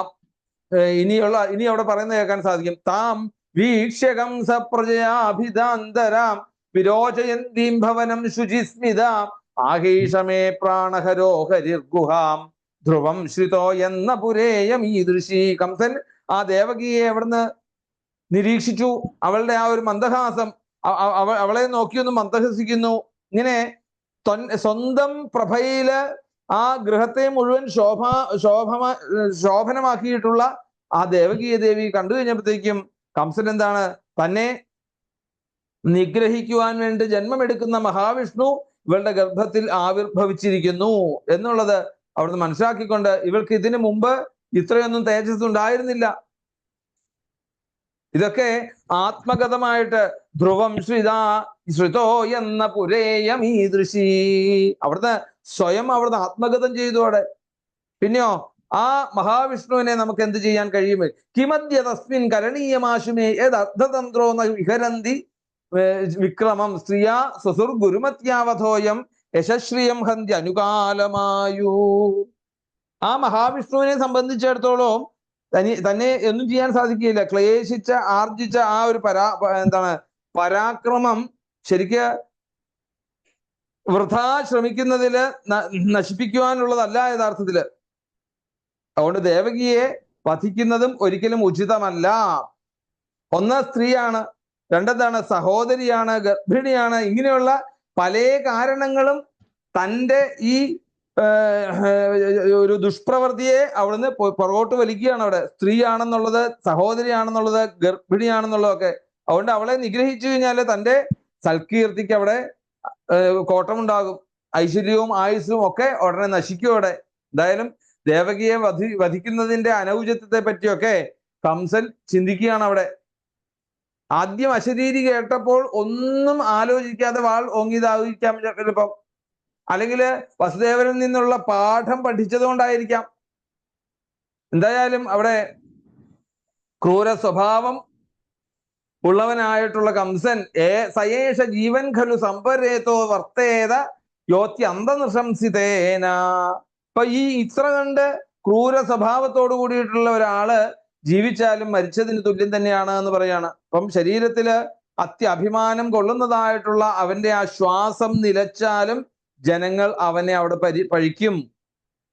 ഇനി അവിടെ പറയുന്നത് കേൾക്കാൻ സാധിക്കും. താം വീക്ഷ്യകം സപ്രജയാഭിതാന്തരാം വിരോചയന്തീം ഭവനം ശുചിസ്മിതാം ആഹീഷമേ പ്രാണഹരോ ഹരിർഗുഹാം ധ്രുവം ശ്രിതോ എന്ന പുരേയം ഈദൃശി. കംസൻ ആ ദേവകിയെ അവിടുന്ന് നിരീക്ഷിച്ചു. അവളുടെ ആ ഒരു മന്ദഹാസം, അവളെ നോക്കിയൊന്ന് മന്ദഹസിക്കുന്നു. ഇങ്ങനെ സ്വന്തം പ്രഭയില് ആ ഗൃഹത്തെ മുഴുവൻ ശോഭനമാക്കിയിട്ടുള്ള ആ ദേവകീയ ദേവി കണ്ടു കഴിഞ്ഞപ്പോഴത്തേക്കും കംസൻ എന്താണ്, തന്നെ നിഗ്രഹിക്കുവാൻ വേണ്ടി ജന്മമെടുക്കുന്ന മഹാവിഷ്ണു ഇവളുടെ ഗർഭത്തിൽ ആവിർഭവിച്ചിരിക്കുന്നു എന്നുള്ളത് അവിടുന്ന് മനസ്സിലാക്കിക്കൊണ്ട്, ഇവൾക്ക് ഇതിനു മുമ്പ് ഇത്രയൊന്നും തേജസ് ഉണ്ടായിരുന്നില്ല. ഇതൊക്കെ ആത്മഗതമായിട്ട് ധ്രുവം ശ്രിതോ എന്ന പുരേയം ഈ ദൃശി, അവിടുന്ന് സ്വയം അവിടുന്ന് ആത്മഗതം ചെയ്തു അവിടെ. പിന്നെയോ ആ മഹാവിഷ്ണുവിനെ നമുക്ക് എന്ത് ചെയ്യാൻ കഴിയും? കിമദ്യ തസ്മിൻ കരണീയമാശുമേ യദർത്ഥതന്ത്രോ വിഹരന്തി വിക്രമം സ്ത്രീയാ സ്വസുർ ഗുരുമത്യാവധോയം യശശ്രിയം ഹന്തി അനുകാലമായു. ആ മഹാവിഷ്ണുവിനെ സംബന്ധിച്ചിടത്തോളം തന്നെ ഒന്നും ചെയ്യാൻ സാധിക്കില്ല. ക്ലേശിച്ച ആർജിച്ച ആ ഒരു പരാക്രമം ശരിക്ക് വൃഥാ ശ്രമിക്കുന്നതില് നശിപ്പിക്കുവാനുള്ളതല്ല യഥാർത്ഥത്തില്. അതുകൊണ്ട് ദേവകിയെ വധിക്കുന്നതും ഒരിക്കലും ഉചിതമല്ല. ഒന്ന് സ്ത്രീയാണ്, രണ്ടെന്താണ് സഹോദരിയാണ്, ഗർഭിണിയാണ്. ഇങ്ങനെയുള്ള പല കാരണങ്ങളും തൻ്റെ ഈ ഒരു ദുഷ്പ്രവൃത്തിയെ അവിടുന്ന് പുറകോട്ട് വലിക്കുകയാണ്. അവിടെ സ്ത്രീയാണെന്നുള്ളത്, സഹോദരിയാണെന്നുള്ളത്, ഗർഭിണിയാണെന്നുള്ളതൊക്കെ. അതുകൊണ്ട് അവളെ നിഗ്രഹിച്ചു കഴിഞ്ഞാൽ തൻ്റെ സൽകീർത്തിക്ക് അവിടെ കോട്ടമുണ്ടാകും. ഐശ്വര്യവും ആയുസ്സും ഒക്കെ ഉടനെ നശിക്കും അവിടെ. എന്തായാലും ദേവകിയെ വധിക്കുന്നതിന്റെ അനൗചിത്യത്തെ പറ്റിയൊക്കെ കംസൻ ചിന്തിക്കുകയാണ് അവിടെ. ആദ്യം അശരീരി കേട്ടപ്പോൾ ഒന്നും ആലോചിക്കാതെ വാൾ ഓങ്ങിയതായിരിക്കാം ചിലപ്പം, അല്ലെങ്കിൽ വസുദേവനിൽ നിന്നുള്ള പാഠം പഠിച്ചതുകൊണ്ടായിരിക്കാം. എന്തായാലും അവിടെ ക്രൂര സ്വഭാവം ഉള്ളവനായിട്ടുള്ള കംസൻ സയേഷ ജീവൻ ഖലു സമ്പരേതോ വർത്തേത യോത്യന്തനൃശംസിതേന. അപ്പൊ ഈ ഇത്ര കണ്ട് ക്രൂര സ്വഭാവത്തോടു കൂടിയിട്ടുള്ള ഒരാള് ജീവിച്ചാലും മരിച്ചതിന് തുല്യം തന്നെയാണ് എന്ന് പറയാണ്. അപ്പം ശരീരത്തില് അത്യഭിമാനം കൊള്ളുന്നതായിട്ടുള്ള അവന്റെ ആ ശ്വാസം നിലച്ചാലും ജനങ്ങൾ അവനെ അവിടെ പഴിക്കും.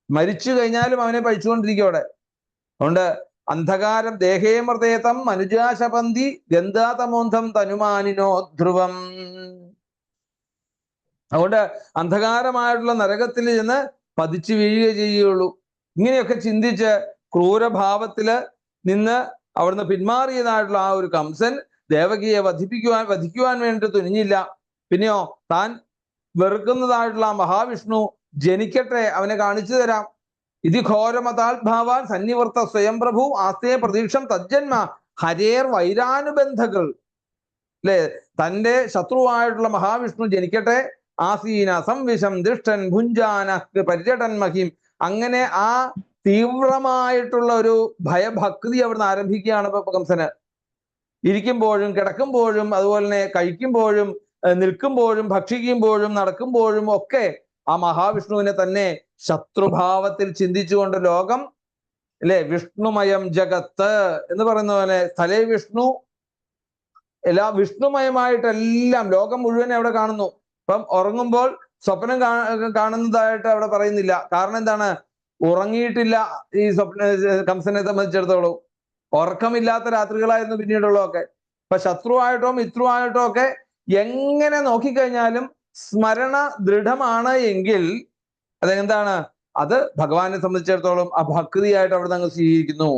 മരിച്ചു കഴിഞ്ഞാലും അവനെ പഴിച്ചുകൊണ്ടിരിക്കും അവിടെ. അതുകൊണ്ട് അന്ധകാരം ദേഹേ മൃതേതം മനുജാശപന്തി ഗന്ധാതമോന്ധം തനുമാനിനോ ധ്രുവം. അതുകൊണ്ട് അന്ധകാരമായിട്ടുള്ള നരകത്തിൽ ചെന്ന് പതിച്ചു വീഴുക ചെയ്യുകയുള്ളൂ. ഇങ്ങനെയൊക്കെ ചിന്തിച്ച് ക്രൂരഭാവത്തില് നിന്ന് അവിടുന്ന് പിന്മാറിയതായിട്ടുള്ള ആ ഒരു കംസൻ ദേവകിയെ വധിക്കുവാൻ വേണ്ടി തുനിഞ്ഞില്ല. പിന്നെയോ താൻ വെറുക്കുന്നതായിട്ടുള്ള ആ മഹാവിഷ്ണു ജനിക്കട്ടെ, അവനെ കാണിച്ചു തരാം. ഇതി ഘോരമതാത്ഭാവാൻ സന്നിവർത്ത സ്വയം പ്രഭു ആസ്തേ പ്രതീക്ഷം തജ്ജന്മ ഹരേർ വൈരാനുബന്ധകൾ. അല്ലെ, തൻ്റെ ശത്രുവായിട്ടുള്ള മഹാവിഷ്ണു ജനിക്കട്ടെ. ആസീന സംവിഷം ദൃഷ്ടൻ ഭുഞ്ചാന പര്യടൻ മഹിം. അങ്ങനെ ആ തീവ്രമായിട്ടുള്ള ഒരു ഭയഭക്തി അവിടുന്ന് ആരംഭിക്കുകയാണ് ഇപ്പൊ കംസന്. ഇരിക്കുമ്പോഴും കിടക്കുമ്പോഴും അതുപോലെ തന്നെ കഴിക്കുമ്പോഴും നിൽക്കുമ്പോഴും ഭക്ഷിക്കുമ്പോഴും നടക്കുമ്പോഴും ഒക്കെ ആ മഹാവിഷ്ണുവിനെ തന്നെ ശത്രുഭാവത്തിൽ ചിന്തിച്ചുകൊണ്ട് ലോകം അല്ലെ വിഷ്ണുമയം ജഗത്ത് എന്ന് പറയുന്ന പോലെ സ്ഥലേ വിഷ്ണു, വിഷ്ണുമയമായിട്ടെല്ലാം ലോകം മുഴുവൻ അവിടെ കാണുന്നു. ഇപ്പം ഉറങ്ങുമ്പോൾ സ്വപ്നം കാണുന്നതായിട്ട് അവിടെ പറയുന്നില്ല. കാരണം എന്താണ്? ഉറങ്ങിയിട്ടില്ല ഈ കംസനെ സംബന്ധിച്ചിടത്തോളം. ഉറക്കമില്ലാത്ത രാത്രികളായിരുന്നു പിന്നീടുള്ളതൊക്കെ. ഇപ്പൊ ശത്രുവായിട്ടോ മിത്രുവായിട്ടോ ഒക്കെ എങ്ങനെ നോക്കിക്കഴിഞ്ഞാലും സ്മരണ ദൃഢമാണ് എങ്കിൽ അതെന്താണ്? അത് ഭഗവാനെ സംബന്ധിച്ചിടത്തോളം ആ ഭക്തിയായിട്ട് അവിടെ നിന്ന് സ്വീകരിക്കുന്നു.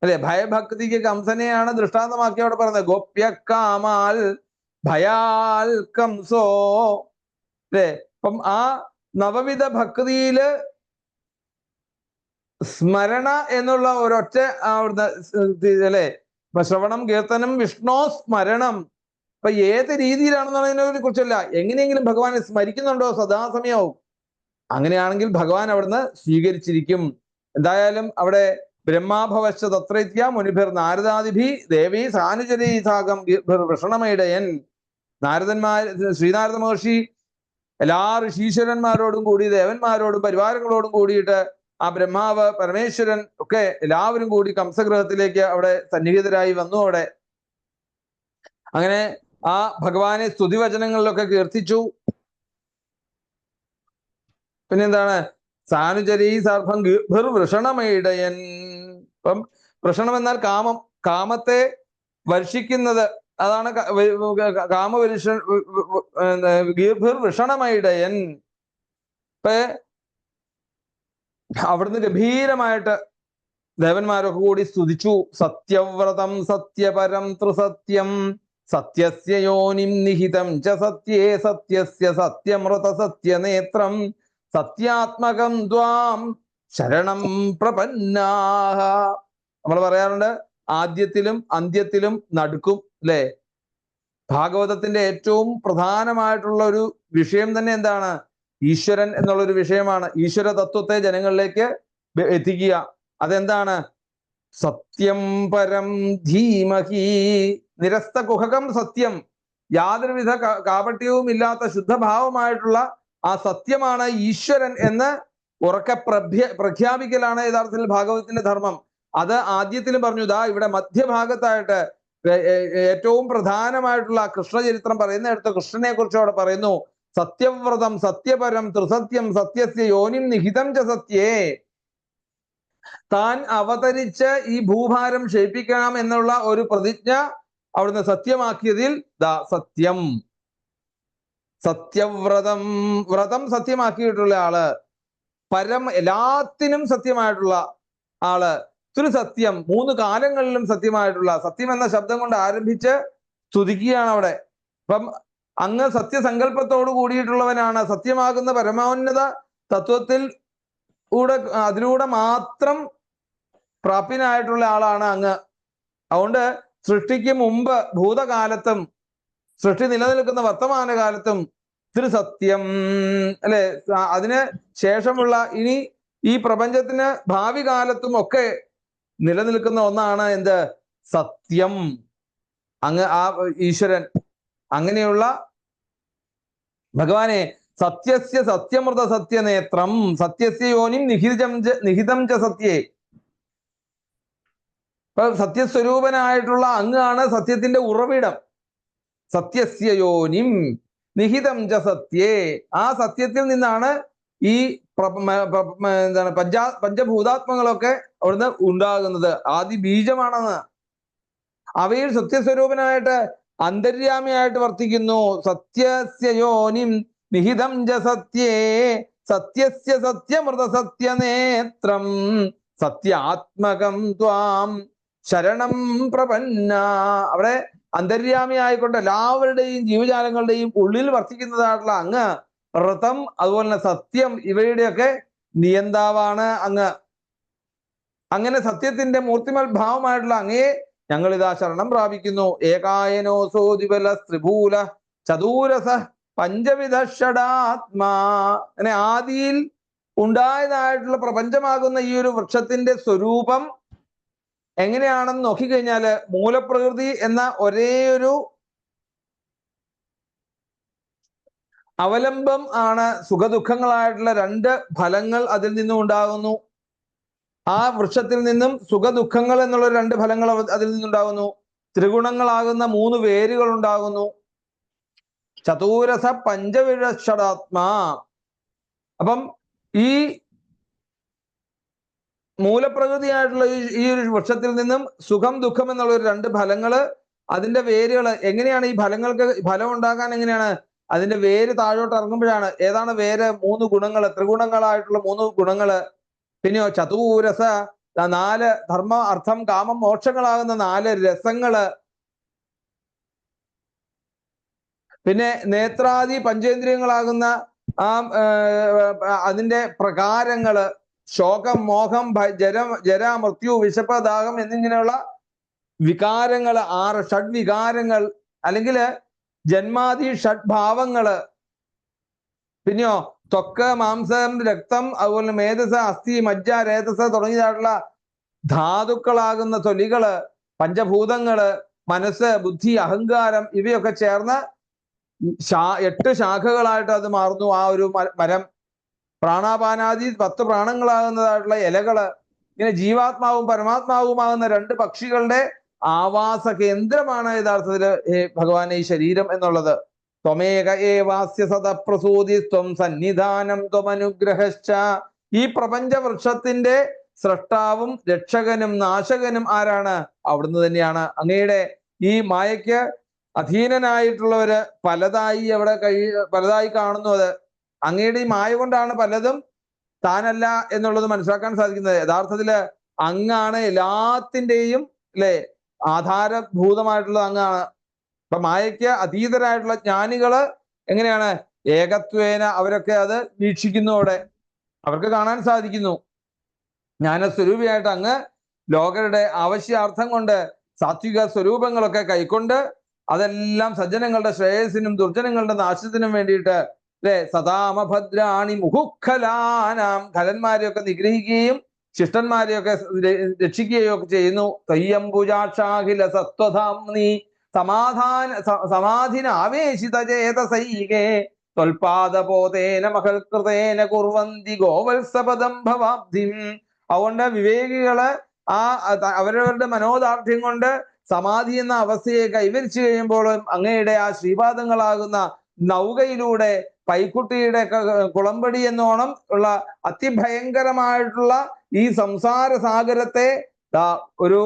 അല്ലെ, ഭയഭക്തിക്ക് കംസനെയാണ് ദൃഷ്ടാന്തമാക്കി അവിടെ പറയുന്നത്. ഗോപ്യക്കാമാൽ ഭയാൽ കംസോ. അല്ലെ, അപ്പം ആ നവവിധ ഭക്തിയില് സ്മരണ എന്നുള്ള ഒരൊറ്റ അവിടുന്ന് അല്ലെ, ശ്രവണം കീർത്തനം വിഷ്ണു സ്മരണം. അപ്പൊ ഏത് രീതിയിലാണെന്നുള്ളതിനെ കുറിച്ചല്ല, എങ്ങനെയെങ്കിലും ഭഗവാനെ സ്മരിക്കുന്നുണ്ടോ സദാസമയവും, അങ്ങനെയാണെങ്കിൽ ഭഗവാൻ അവിടുന്ന് സ്വീകരിച്ചിരിക്കും. എന്തായാലും അവിടെ ബ്രഹ്മാഭവശ്ച തത്രൈത്യ മുനിഭിർ നാരദാദിഭി ദേവി സാനുചരീസാകം വൃഷണമൈടയൻ. ശ്രീനാരദ മഹർഷി എല്ലാ ഋഷീശ്വരന്മാരോടും കൂടി ദേവന്മാരോടും പരിവാരങ്ങളോടും കൂടിയിട്ട് ആ ബ്രഹ്മാവ്, പരമേശ്വരൻ ഒക്കെ എല്ലാവരും കൂടി കംസഗൃഹത്തിലേക്ക് അവിടെ സന്നിഹിതരായി വന്നു. അവിടെ അങ്ങനെ ആ ഭഗവാനെ സ്തുതിവചനങ്ങളിലൊക്കെ കീർത്തിച്ചു. പിന്നെന്താണ്? സാനുചരീ സർഭം വൃഷണമൈടയൻ. ഇപ്പം വൃഷണം എന്നാൽ കാമം, കാമത്തെ വർഷിക്കുന്നത്, അതാണ് കാമവരുഷ വൃഷണമൈടയൻ. ഇപ്പൊ അവിടുന്ന് ഗംഭീരമായിട്ട് ദേവന്മാരൊക്കെ കൂടി സ്തുതിച്ചു. സത്യവ്രതം സത്യപരം ത്രിസത്യം സത്യസ്യ യോനിം നിഹിതം ച സത്യേ സത്യസ്യ സത്യമൃത സത്യനേത്രം സത്യാത്മകം ത്വാം ശരണം പ്രപന്നാഹ. നമ്മൾ പറയാറുണ്ട് ആദ്യത്തിലും അന്ത്യത്തിലും നടുക്കും, അല്ലെ? ഭാഗവതത്തിന്റെ ഏറ്റവും പ്രധാനമായിട്ടുള്ള ഒരു വിഷയം തന്നെ എന്താണ്? ഈശ്വരൻ എന്നുള്ളൊരു വിഷയമാണ്. ഈശ്വര തത്വത്തെ ജനങ്ങളിലേക്ക് എത്തിക്കുക. അതെന്താണ്? സത്യം പരം ധീമഹി, നിരസ്ത കുഹകം സത്യം, യാതൊരുവിധ കാപട്യവും ഇല്ലാത്ത ശുദ്ധഭാവമായിട്ടുള്ള ആ സത്യമാണ് ഈശ്വരൻ എന്ന് ഉറക്കെ പ്രഖ്യാപിക്കലാണ് യഥാർത്ഥത്തിൽ ഭാഗവതത്തിന്റെ ധർമ്മം. അത് ആദ്യത്തിലും പറഞ്ഞു. ദാ ഇവിടെ മധ്യഭാഗത്തായിട്ട് ഏറ്റവും പ്രധാനമായിട്ടുള്ള കൃഷ്ണചരിത്രം പറയുന്നിടത്ത് കൃഷ്ണനെ കുറിച്ച് അവിടെ പറയുന്നു. സത്യവ്രതം സത്യപരം ത്രിസത്യം സത്യസ്യ യോനിം നിഹിതം ച സത്യേ. താൻ അവതരിച്ച് ഈ ഭൂഭാരം ക്ഷയിപ്പിക്കണം എന്നുള്ള ഒരു പ്രതിജ്ഞ അവിടുന്ന് സത്യമാക്കിയതിൽ ദാ സത്യം, സത്യവ്രതം, വ്രതം സത്യമാക്കിയിട്ടുള്ള ആള്, പരം എല്ലാത്തിനും സത്യമായിട്ടുള്ള ആള്, ത്രിസത്യം മൂന്ന് കാലങ്ങളിലും സത്യമായിട്ടുള്ള, സത്യം എന്ന ശബ്ദം കൊണ്ട് ആരംഭിച്ച് സ്തുതിക്കുകയാണ് അവിടെ. അപ്പം അങ്ങ് സത്യസങ്കല്പത്തോട് കൂടിയിട്ടുള്ളവനാണ്. സത്യമാകുന്ന പരമോന്നത തത്വത്തിൽ അതിലൂടെ മാത്രം പ്രാപ്യനായിട്ടുള്ള ആളാണ് അങ്ങ്. അതുകൊണ്ട് സൃഷ്ടിക്ക് മുമ്പ് ഭൂതകാലത്തും സൃഷ്ടി നിലനിൽക്കുന്ന വർത്തമാനകാലത്തും ത്രിസത്യം, അല്ലെ? അതിന് ശേഷമുള്ള ഇനി ഈ പ്രപഞ്ചത്തിന് ഭാവി കാലത്തും ഒക്കെ നിലനിൽക്കുന്ന ഒന്നാണ് എന്ത്? സത്യം. അങ്ങ് ആ ഈശ്വരൻ, അങ്ങനെയുള്ള ഭഗവാനെ സത്യസ്യ സത്യമൃത സത്യനേത്രം സത്യസ്യ യോനിം നിഹിതം ച സത്യേ. ഇപ്പൊ സത്യസ്വരൂപനായിട്ടുള്ള അങ്ങാണ് സത്യത്തിന്റെ ഉറവിടം. സത്യസ്യ യോനിം നിഹിതം ച സത്യേ. ആ സത്യത്തിൽ നിന്നാണ് ഈ എന്താണ് പഞ്ചഭൂതാത്മങ്ങളൊക്കെ അവിടുന്ന് ഉണ്ടാകുന്നത്. ആദി ബീജമാണെന്ന്. അവയിൽ സത്യസ്വരൂപനായിട്ട് അന്തര്യാമിയായിട്ട് വർത്തിക്കുന്നു. സത്യസ്യ യോനിം നിഹിതം ച സത്യേ സത്യസ്യ സത്യമൃത സത്യനേത്രം സത്യാത്മകം ത്വാം ശരണം പ്രപന്ന. അവിടെ അന്തര്യാമി ആയിക്കൊണ്ട് എല്ലാവരുടെയും ജീവജാലങ്ങളുടെയും ഉള്ളിൽ വർത്തിക്കുന്നതായിട്ടുള്ള അങ്ങ് വ്രതം, അതുപോലെ തന്നെ സത്യം, ഇവയുടെയൊക്കെ നിയന്താവാണ് അങ്ങ്. അങ്ങനെ സത്യത്തിന്റെ മൂർത്തിമൽ ഭാവമായിട്ടുള്ള അങ്ങയെ ഞങ്ങൾ ഇതാ ശരണം പ്രാപിക്കുന്നു. ഏകായനോസോ ദ്വിബല ത്രിഭൂല ചതൂരസ പഞ്ചവിധ ഷഡാത്മാ. അങ്ങനെ ആദിയിൽ ഉണ്ടായതായിട്ടുള്ള പ്രപഞ്ചമാകുന്ന ഈ ഒരു വൃക്ഷത്തിന്റെ സ്വരൂപം എങ്ങനെയാണെന്ന് നോക്കിക്കഴിഞ്ഞാല് മൂലപ്രകൃതി എന്ന ഒരേ ഒരു അവലംബം ആണ്. സുഖദുഃഖങ്ങളായിട്ടുള്ള രണ്ട് ഫലങ്ങൾ അതിൽ നിന്നും ഉണ്ടാകുന്നു. ആ വൃക്ഷത്തിൽ നിന്നും സുഖദുഃഖങ്ങൾ എന്നുള്ള രണ്ട് ഫലങ്ങൾ അതിൽ നിന്നുണ്ടാകുന്നു. ത്രിഗുണങ്ങളാകുന്ന മൂന്ന് വേരുകൾ ഉണ്ടാകുന്നു. ചതൂരസ പഞ്ചവിഷടാത്മാ. അപ്പം ഈ മൂലപ്രകൃതിയായിട്ടുള്ള ഈ ഒരു വൃക്ഷത്തിൽ നിന്നും സുഖം ദുഃഖം എന്നുള്ള ഒരു രണ്ട് ഫലങ്ങള്, അതിന്റെ വേരുകൾ എങ്ങനെയാണ്? ഈ ഫലങ്ങൾക്ക് ഫലം ഉണ്ടാകാൻ എങ്ങനെയാണ്? അതിന്റെ വേര് താഴോട്ട് ഇറങ്ങുമ്പോഴാണ്. ഏതാണ് വേര്? മൂന്ന് ഗുണങ്ങള്, ത്രിഗുണങ്ങളായിട്ടുള്ള മൂന്ന് ഗുണങ്ങള്. പിന്നെയോ ചതൂരസ, നാല് ധർമ്മ അർത്ഥം കാമം മോക്ഷങ്ങളാകുന്ന നാല് രസങ്ങള്. പിന്നെ നേത്രാദി പഞ്ചേന്ദ്രിയങ്ങളാകുന്ന ആ അതിന്റെ പ്രകാരങ്ങള്, ശോകം മോഹം ജര മൃത്യു വിശപ്പ് ദാഹം എന്നിങ്ങനെയുള്ള വികാരങ്ങൾ, 6 ഷഡ്വികാരങ്ങൾ, അല്ലെങ്കിൽ ജന്മാദി ഷഡ്ഭാവങ്ങള്. പിന്നെയോ ത്വക്ക് മാംസം രക്തം, അതുപോലെ മേധസ് അസ്ഥി മജ്ജ രേതസ് തുടങ്ങിയതായിട്ടുള്ള ധാതുക്കളാകുന്ന തൊലികള്, പഞ്ചഭൂതങ്ങള്, മനസ്സ് ബുദ്ധി അഹങ്കാരം, ഇവയൊക്കെ ചേർന്ന് 8 ശാഖകളായിട്ട് അത് മാറുന്നു ആ ഒരു മരം. പ്രാണാപാനാദി 10 പ്രാണങ്ങളാകുന്നതായിട്ടുള്ള ഇലകള്, ഇങ്ങനെ ജീവാത്മാവും പരമാത്മാവുമാകുന്ന 2 പക്ഷികളുടെ ആവാസ കേന്ദ്രമാണ് യഥാർത്ഥത്തില് ഭഗവാനെ ഈ ശരീരം എന്നുള്ളത്. ത്വമേക ഏവാസ്യ സതപ്രസൂതി ത്വം സന്നിധാനം ത്വമനുഗ്രഹശ്ച. ഈ പ്രപഞ്ച വൃക്ഷത്തിന്റെ സ്രഷ്ടാവും രക്ഷകനും നാശകനും ആരാണ്? അവിടുന്ന് തന്നെയാണ്. അങ്ങയുടെ ഈ മായയ്ക്ക് അധീനനായിട്ടുള്ളവര് പലതായി കാണുന്നു. അത് അങ്ങയുടെ ഈ മായ കൊണ്ടാണ് പലതും താനല്ല എന്നുള്ളത് മനസ്സിലാക്കാൻ സാധിക്കുന്നത്. യഥാർത്ഥത്തില് അങ്ങാണ് എല്ലാത്തിൻ്റെയും അല്ലെ ആധാരഭൂതമായിട്ടുള്ളത് അങ്ങാണ്. അപ്പൊ മായയ്ക്ക് അതീതരായിട്ടുള്ള ജ്ഞാനികള് എങ്ങനെയാണ്? ഏകത്വേന അവരൊക്കെ അത് വീക്ഷിക്കുന്നു. അവിടെ അവർക്ക് കാണാൻ സാധിക്കുന്നു. ജ്ഞാനസ്വരൂപിയായിട്ട് അങ്ങ് ലോകരുടെ ആവശ്യാർത്ഥം കൊണ്ട് സാത്വിക സ്വരൂപങ്ങളൊക്കെ കൈക്കൊണ്ട് അതെല്ലാം സജ്ജനങ്ങളുടെ ശ്രേയസിനും ദുർജനങ്ങളുടെ നാശത്തിനും വേണ്ടിയിട്ട് അല്ലെ സദാമഭദ്രാണി മുഹുഖലാനാം, ഖലന്മാരെയൊക്കെ നിഗ്രഹിക്കുകയും ശിഷ്ടന്മാരെയൊക്കെ രക്ഷിക്കുകയും ഒക്കെ ചെയ്യുന്നു. തയ്യംബുജാക്ഷാഖില സത്വധാംനി സമാധിന ആവേശിത ചേതസൈകേ ത്വൽപാദപോതേന മഹൽകൃതേന കുർവന്തി ഗോവത്സപദം ഭവാബ്ധിം. അതുകൊണ്ട് വിവേകികള് അവരവരുടെ മനോദാർഢ്യം കൊണ്ട് സമാധി എന്ന അവസ്ഥയെ കൈവരിച്ചു കഴിയുമ്പോഴും അങ്ങയുടെ ആ ശ്രീപാദങ്ങളാകുന്ന നൗകയിലൂടെ പൈക്കുട്ടിയുടെ കുളമ്പടി എന്നോണം ഉള്ള അതിഭയങ്കരമായിട്ടുള്ള ഈ സംസാര സാഗരത്തെ ഒരു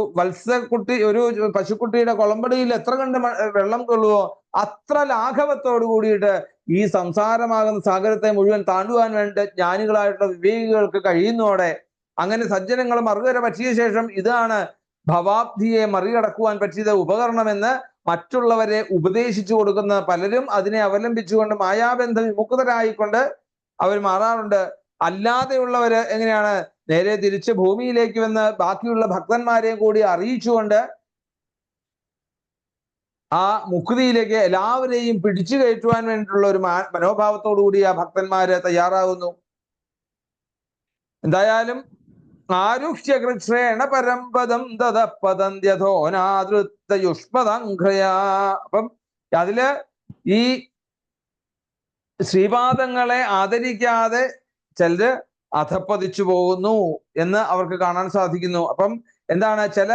ഒരു പശുക്കുട്ടിയുടെ കുളമ്പടിയിൽ എത്ര കണ്ട് വെള്ളം കൊള്ളുവോ അത്ര ലാഘവത്തോടു കൂടിയിട്ട് ഈ സംസാരമാകുന്ന സാഗരത്തെ മുഴുവൻ താണ്ടുവാൻ വേണ്ടി ജ്ഞാനികളായിട്ടുള്ള വിവേകികൾക്ക് കഴിയുന്നതോടെ അങ്ങനെ സജ്ജനങ്ങൾ മറുകര പറ്റിയ ശേഷം ഇതാണ് ഭവാബ്ധിയെ മറികടക്കുവാൻ പറ്റിയത് ഉപകരണമെന്ന് മറ്റുള്ളവരെ ഉപദേശിച്ചു കൊടുക്കുന്ന പലരും അതിനെ അവലംബിച്ചുകൊണ്ട് മായാബന്ധ വിമുക്തരായിക്കൊണ്ട് അവർ മാറാറുണ്ട്. അല്ലാതെയുള്ളവര് എങ്ങനെയാണ്? നേരെ തിരിച്ച് ഭൂമിയിലേക്ക് വന്ന് ബാക്കിയുള്ള ഭക്തന്മാരെയും കൂടി അറിയിച്ചുകൊണ്ട് ആ മുക്തിയിലേക്ക് എല്ലാവരെയും പിടിച്ചു കയറ്റുവാൻ വേണ്ടിയിട്ടുള്ള ഒരു മനോഭാവത്തോടു കൂടി ആ ഭക്തന്മാര് തയ്യാറാകുന്നു. എന്തായാലും ആരുഹ്യ കൃഷ്ണേണ പരമ്പദം തദപദന്ത്യധോനാദൃത്തയുഷ്മദംഘ്രയാ. അപ്പം അതില് ഈ ശ്രീപാദങ്ങളെ ആദരിക്കാതെ ചിലര് അധപ്പതിച്ചു പോകുന്നു എന്ന് അവർക്ക് കാണാൻ സാധിക്കുന്നു. അപ്പം എന്താണ്? ചില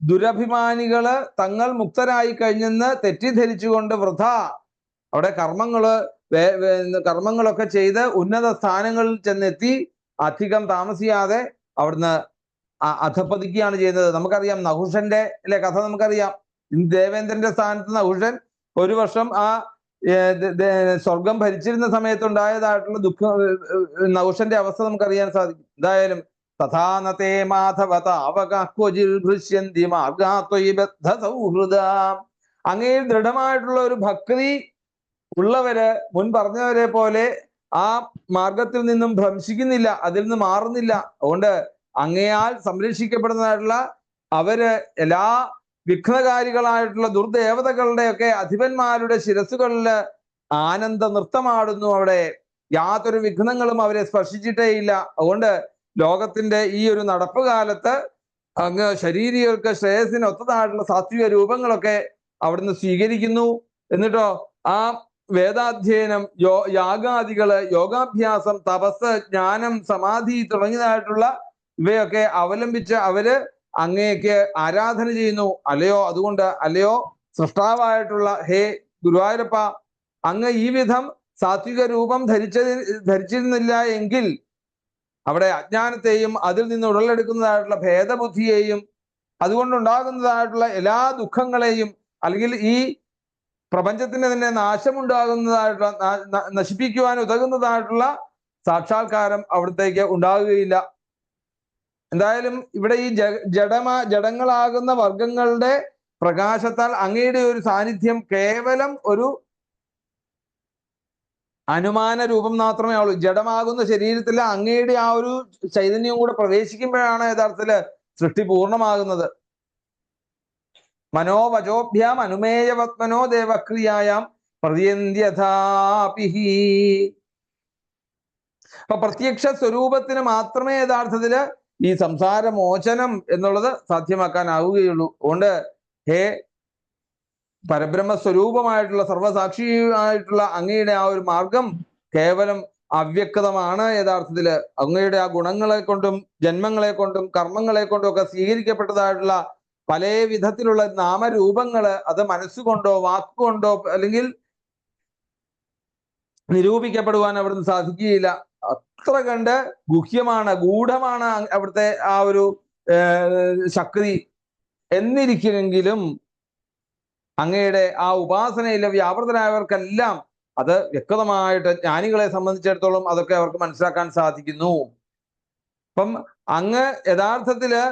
ദുരഭിമാനികള് തങ്ങൾ മുക്തരായി കഴിഞ്ഞെന്ന് തെറ്റിദ്ധരിച്ചുകൊണ്ട് വൃഥ അവിടെ കർമ്മങ്ങളൊക്കെ ചെയ്ത് ഉന്നത സ്ഥാനങ്ങളിൽ ചെന്നെത്തി അധികം താമസിയാതെ അവിടുന്ന് അധപ്പതിക്കുകയാണ് ചെയ്യുന്നത്. നമുക്കറിയാം നഹുഷന്റെ കഥ നമുക്കറിയാം. ദേവേന്ദ്രന്റെ സ്ഥാനത്ത് നഹുഷൻ ഒരു വർഷം ആ സ്വർഗം ഭരിച്ചിരുന്ന സമയത്തുണ്ടായതായിട്ടുള്ള നഹുഷന്റെ അവസ്ഥ നമുക്കറിയാൻ സാധിക്കും. എന്തായാലും തഥാനതേ മാധവ താവകാക്വജിൽ ഭൃശ്യന്തി മാർഗാത്വയി ബദ്ധ സൗഹൃദ. അങ്ങയിൽ ദൃഢമായിട്ടുള്ള ഒരു ഭക്തി ഉള്ളവര് മുൻ പറഞ്ഞവരെ പോലെ ആ മാർഗത്തിൽ നിന്നും ഭ്രംശിക്കുന്നില്ല, അതിൽ നിന്ന് മാറുന്നില്ല. അതുകൊണ്ട് അങ്ങയാൽ സംരക്ഷിക്കപ്പെടുന്നതായിട്ടുള്ള അവര് എല്ലാ വിഘ്നകാരികളായിട്ടുള്ള ദുർദേവതകളുടെയൊക്കെ അധിപന്മാരുടെ ശിരസുകളിൽ ആനന്ദ നൃത്തമാടുന്നു. അവിടെ യാതൊരു വിഘ്നങ്ങളും അവരെ സ്പർശിച്ചിട്ടേ ഇല്ല. അതുകൊണ്ട് ലോകത്തിന്റെ ഈ ഒരു നടപ്പ് കാലത്ത് അങ്ങ് ശരീരികൾക്ക് ശ്രേയസിന് ഒത്തതായിട്ടുള്ള സാത്വിക രൂപങ്ങളൊക്കെ അവിടുന്ന് സ്വീകരിക്കുന്നു. എന്നിട്ടോ ആ വേദാധ്യയനം, യാഗാദികള്, യോഗാഭ്യാസം, തപസ്, ജ്ഞാനം, സമാധി തുടങ്ങിയതായിട്ടുള്ള ഇവയൊക്കെ അവലംബിച്ച് അവര് അങ്ങേക്ക് ആരാധന ചെയ്യുന്നു. അല്ലയോ സൃഷ്ടാവായിട്ടുള്ള ഹേ ഗുരുവായൂരപ്പ, അങ്ങ് ഈ വിധം സാത്വിക രൂപം ധരിച്ചിരുന്നില്ല എങ്കിൽ അവിടെ അജ്ഞാനത്തെയും അതിൽ നിന്ന് ഉടലെടുക്കുന്നതായിട്ടുള്ള ഭേദബുദ്ധിയെയും അതുകൊണ്ടുണ്ടാകുന്നതായിട്ടുള്ള എല്ലാ ദുഃഖങ്ങളെയും അല്ലെങ്കിൽ ഈ പ്രപഞ്ചത്തിന് തന്നെ നാശമുണ്ടാകുന്നതായിട്ടുള്ള നശിപ്പിക്കുവാൻ ഉതകുന്നതായിട്ടുള്ള സാക്ഷാത്കാരം അവിടത്തേക്ക് ഉണ്ടാകുകയില്ല. എന്തായാലും ഇവിടെ ഈ ജഡങ്ങളാകുന്ന വർഗങ്ങളുടെ പ്രകാശത്താൽ അങ്ങയുടെ ഒരു സാന്നിധ്യം കേവലം ഒരു അനുമാന രൂപം മാത്രമേ ഉള്ളൂ. ജഡമാകുന്ന ശരീരത്തിൽ അങ്ങയുടെ ആ ഒരു ചൈതന്യവും കൂടെ പ്രവേശിക്കുമ്പോഴാണ് യഥാർത്ഥത്തില് സൃഷ്ടി പൂർണ്ണമാകുന്നത്. മനോവചോഭ്യാം അനുമേയവത്മനോ ദേവക്രിയായാം പ്രതിയന്ത്യഥാപിഹി. അപ്പൊ പ്രത്യക്ഷ സ്വരൂപത്തിന് മാത്രമേ യഥാർത്ഥത്തില് ഈ സംസാര മോചനം എന്നുള്ളത് സാധ്യമാക്കാനാവുകയുള്ളൂ. അതുകൊണ്ട് ഹേ പരബ്രഹ്മ സ്വരൂപമായിട്ടുള്ള സർവസാക്ഷിയായിട്ടുള്ള അങ്ങയുടെ ആ ഒരു മാർഗം കേവലം അവ്യക്തമാണ് യഥാർത്ഥത്തില്. അങ്ങയുടെ ആ ഗുണങ്ങളെ കൊണ്ടും ജന്മങ്ങളെ കൊണ്ടും കർമ്മങ്ങളെ കൊണ്ടും ഒക്കെ സ്വീകരിക്കപ്പെട്ടതായിട്ടുള്ള പല വിധത്തിലുള്ള നാമരൂപങ്ങള് അത് മനസ്സുകൊണ്ടോ വാക്കുകൊണ്ടോ അല്ലെങ്കിൽ നിരൂപിക്കപ്പെടുവാൻ അവിടുന്ന് സാധിക്കുകയില്ല. അത്ര കണ്ട് ഗുഹ്യമാണ്, ഗൂഢമാണ് അവിടുത്തെ ആ ഒരു ശക്തി. എന്നിരിക്കുമെങ്കിലും അങ്ങയുടെ ആ ഉപാസനയിലെ വ്യാപൃതരായവർക്കെല്ലാം അത് വ്യക്തമായിട്ട് ജ്ഞാനികളെ സംബന്ധിച്ചിടത്തോളം അതൊക്കെ അവർക്ക് മനസ്സിലാക്കാൻ സാധിക്കുന്നു. അപ്പം അങ്ങ് യഥാർത്ഥത്തില്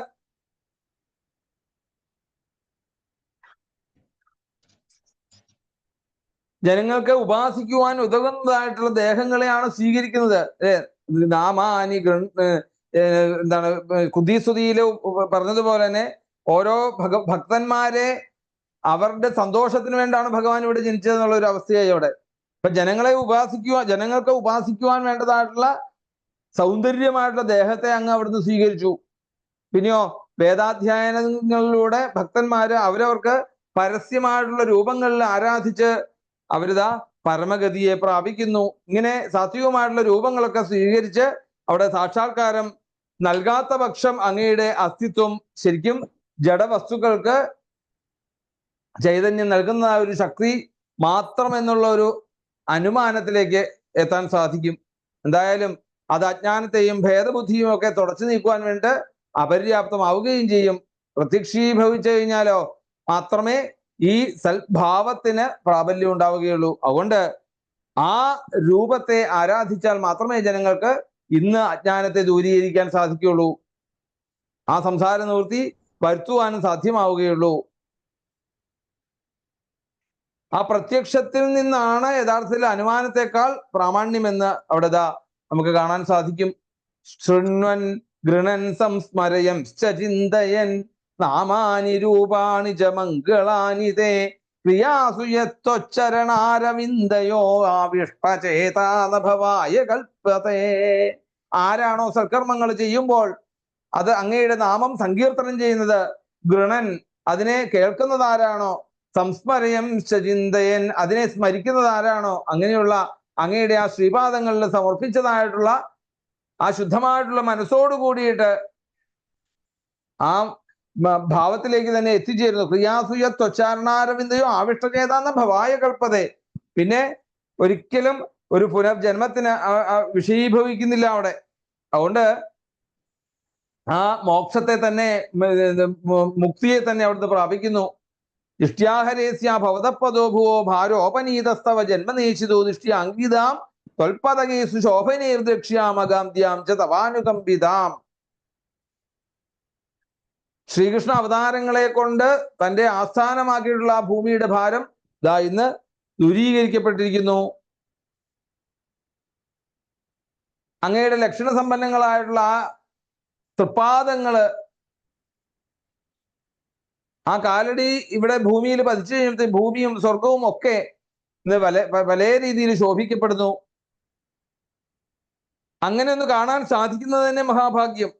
ജനങ്ങൾക്ക് ഉപാസിക്കുവാൻ ഉതകുന്നതായിട്ടുള്ള ദേഹങ്ങളെയാണ് സ്വീകരിക്കുന്നത്. നാമാനി എന്താണ് കുതിസ്തുതിയില് പറഞ്ഞതുപോലെ തന്നെ ഓരോ ഭക്തന്മാരെ അവരുടെ സന്തോഷത്തിന് വേണ്ടിയാണ് ഭഗവാൻ ഇവിടെ ജനിച്ചത് എന്നുള്ള ഒരു അവസ്ഥയായി അവിടെ. അപ്പൊ ജനങ്ങൾക്ക് ഉപാസിക്കുവാൻ വേണ്ടതായിട്ടുള്ള സൗന്ദര്യമായിട്ടുള്ള ദേഹത്തെ അങ്ങ് അവിടുന്ന് സ്വീകരിച്ചു. പിന്നെയോ വേദാധ്യയനങ്ങളിലൂടെ ഭക്തന്മാര് അവരവർക്ക് പരസ്യമായിട്ടുള്ള രൂപങ്ങളിൽ ആരാധിച്ച് അവരിതാ പരമഗതിയെ പ്രാപിക്കുന്നു. ഇങ്ങനെ സാത്വികമായിട്ടുള്ള രൂപങ്ങളൊക്കെ സ്വീകരിച്ച് അവിടെ സാക്ഷാത്കാരം നൽകാത്ത പക്ഷം അങ്ങയുടെ അസ്തിത്വം ശരിക്കും ജഡവസ്തുക്കൾക്ക് ചൈതന്യം നൽകുന്ന ഒരു ശക്തി മാത്രം എന്നുള്ള ഒരു അനുമാനത്തിലേക്ക് എത്താൻ സാധിക്കും. എന്തായാലും അത് അജ്ഞാനത്തെയും ഭേദബുദ്ധിയും ഒക്കെ തുടച്ചു നീക്കുവാൻ വേണ്ടി അപര്യാപ്തമാവുകയും ചെയ്യും. പ്രത്യക്ഷീഭവിച്ചു കഴിഞ്ഞാലോ മാത്രമേ ഈ സൽഭാവത്തിന് പ്രാബല്യം ഉണ്ടാവുകയുള്ളൂ. അതുകൊണ്ട് ആ രൂപത്തെ ആരാധിച്ചാൽ മാത്രമേ ജനങ്ങൾക്ക് ഇന്ന് അജ്ഞാനത്തെ ദൂരീകരിക്കാൻ സാധിക്കുകയുള്ളൂ, ആ സംസാര നിവൃത്തി വരുത്തുവാനും സാധ്യമാവുകയുള്ളൂ. ആ പ്രത്യക്ഷത്തിൽ നിന്നാണ് യഥാർത്ഥത്തിൽ അനുമാനത്തെക്കാൾ പ്രാമാണ്യമെന്ന് അവിടെ നമുക്ക് കാണാൻ സാധിക്കും. ശൃണ്വൻ ഗൃണൻ സംസ്മരയം ചിന്തയൻ നാമാനി രൂപാണി ച മംഗളാനി തേ ക്രിയാസു യത്തൊച്ചരണാരവിന്ദയോ ആവിഷ്ടചേതാനഭവായ കൽപ്പതേ. ആരാണോ സൽക്കർമ്മങ്ങൾ ചെയ്യുമ്പോൾ അത് അങ്ങയുടെ നാമം സങ്കീർത്തനം ചെയ്യുന്നത്, ഗൃണൻ അതിനെ കേൾക്കുന്നത് ആരാണോ, സംസ്മരയം ചിന്തയൻ അതിനെ സ്മരിക്കുന്നത് ആരാണോ, അങ്ങനെയുള്ള അങ്ങയുടെ ആ ശ്രീപാദങ്ങളിൽ സമർപ്പിച്ചതായിട്ടുള്ള ആ ശുദ്ധമായിട്ടുള്ള മനസ്സോട് കൂടിയിട്ട് ആ ഭാവത്തിലേക്ക് തന്നെ എത്തിച്ചേരുന്നു. ക്രിയാസുയ ത്വച്ചാരണാരവിന്ദയോ ആവിഷ്ടചേതാന്ന ഭവായ കൽപ്പതേ. പിന്നെ ഒരിക്കലും ഒരു പുനർജന്മത്തിന് വിഷയീഭവിക്കുന്നില്ല അവിടെ. അതുകൊണ്ട് ആ മോക്ഷത്തെ തന്നെ മുക്തിയെ തന്നെ അവിടുന്ന് പ്രാപിക്കുന്നു. ഇഷ്ട്യാഹരേസ്യ ഭവതപദോ ഭുവോ ഭാരോപനീതസ്തവ ജന്മനേശിതോ ദൃഷ്ട്യ അങ്കിതാം ത്വൽപദകേസു ശോഭനീർദ്രക്ഷ്യാമഗാന്ത്യാം ച തവാനുകമ്പിതാം. ശ്രീകൃഷ്ണ അവതാരങ്ങളെ കൊണ്ട് തന്റെ ആസ്ഥാനമാക്കിയിട്ടുള്ള ആ ഭൂമിയുടെ ഭാരം ഇന്ന് ദൂരീകരിക്കപ്പെട്ടിരിക്കുന്നു. അങ്ങയുടെ ലക്ഷണസമ്പന്നങ്ങളായിട്ടുള്ള ആ തൃപ്പാദങ്ങള്, ആ കാലടി ഇവിടെ ഭൂമിയിൽ പതിച്ചു കഴിഞ്ഞ ഭൂമിയും സ്വർഗവും ഒക്കെ ഇന്ന് പല രീതിയിൽ ശോഭിക്കപ്പെടുന്നു. അങ്ങനെ ഒന്ന് കാണാൻ സാധിക്കുന്നത് തന്നെ മഹാഭാഗ്യം.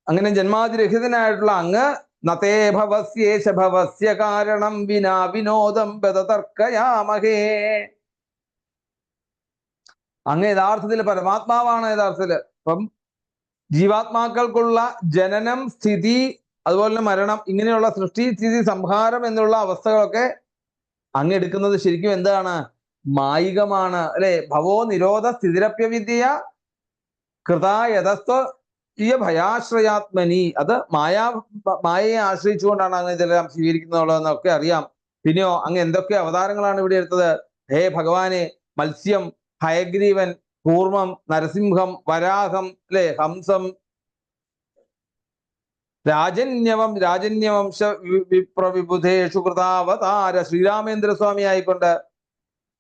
അങ്ങനെ ജന്മാതിരഹിതനായിട്ടുള്ള അങ്ങ് നതേ ഭവസ്യേശ ഭവസ്യ കാരണം വിനാ വിനോദം ബദതർക്കയാമഹേ. അങ്ങ് യഥാർത്ഥത്തിൽ പരമാത്മാവാണ്. യഥാർത്ഥത്തില് ഇപ്പം ജീവാത്മാക്കൾക്കുള്ള ജനനം, സ്ഥിതി, അതുപോലെ മരണം, ഇങ്ങനെയുള്ള സൃഷ്ടി സ്ഥിതി സംഹാരം എന്നുള്ള അവസ്ഥകളൊക്കെ അങ്ങ് എടുക്കുന്നത് ശരിക്കും എന്താണ്? മായികമാണ്, അല്ലെ? ഭവോ നിരോധ സ്ഥിതിരപ്യവിദ്യ കൃതായതസ്ത്വ ഭയാശ്രയാത്മനി. അത് മായയെ ആശ്രയിച്ചുകൊണ്ടാണ് അങ്ങ് ഇതെല്ലാം സ്വീകരിക്കുന്നുള്ളതെന്നൊക്കെ അറിയാം. പിന്നെയോ അങ്ങ് എന്തൊക്കെ അവതാരങ്ങളാണ് ഇവിടെ എടുത്തത്. ഹേ ഭഗവാനെ, മത്സ്യം, ഹയഗ്രീവൻ, കൂർമ്മം, നരസിംഹം, വരാഹം, അല്ലെ, ഹംസം, രാജന്യവംശ വിപ്രവിബുധേഷു കൃതാവതാര. ശ്രീരാമേന്ദ്ര സ്വാമി ആയിക്കൊണ്ട്,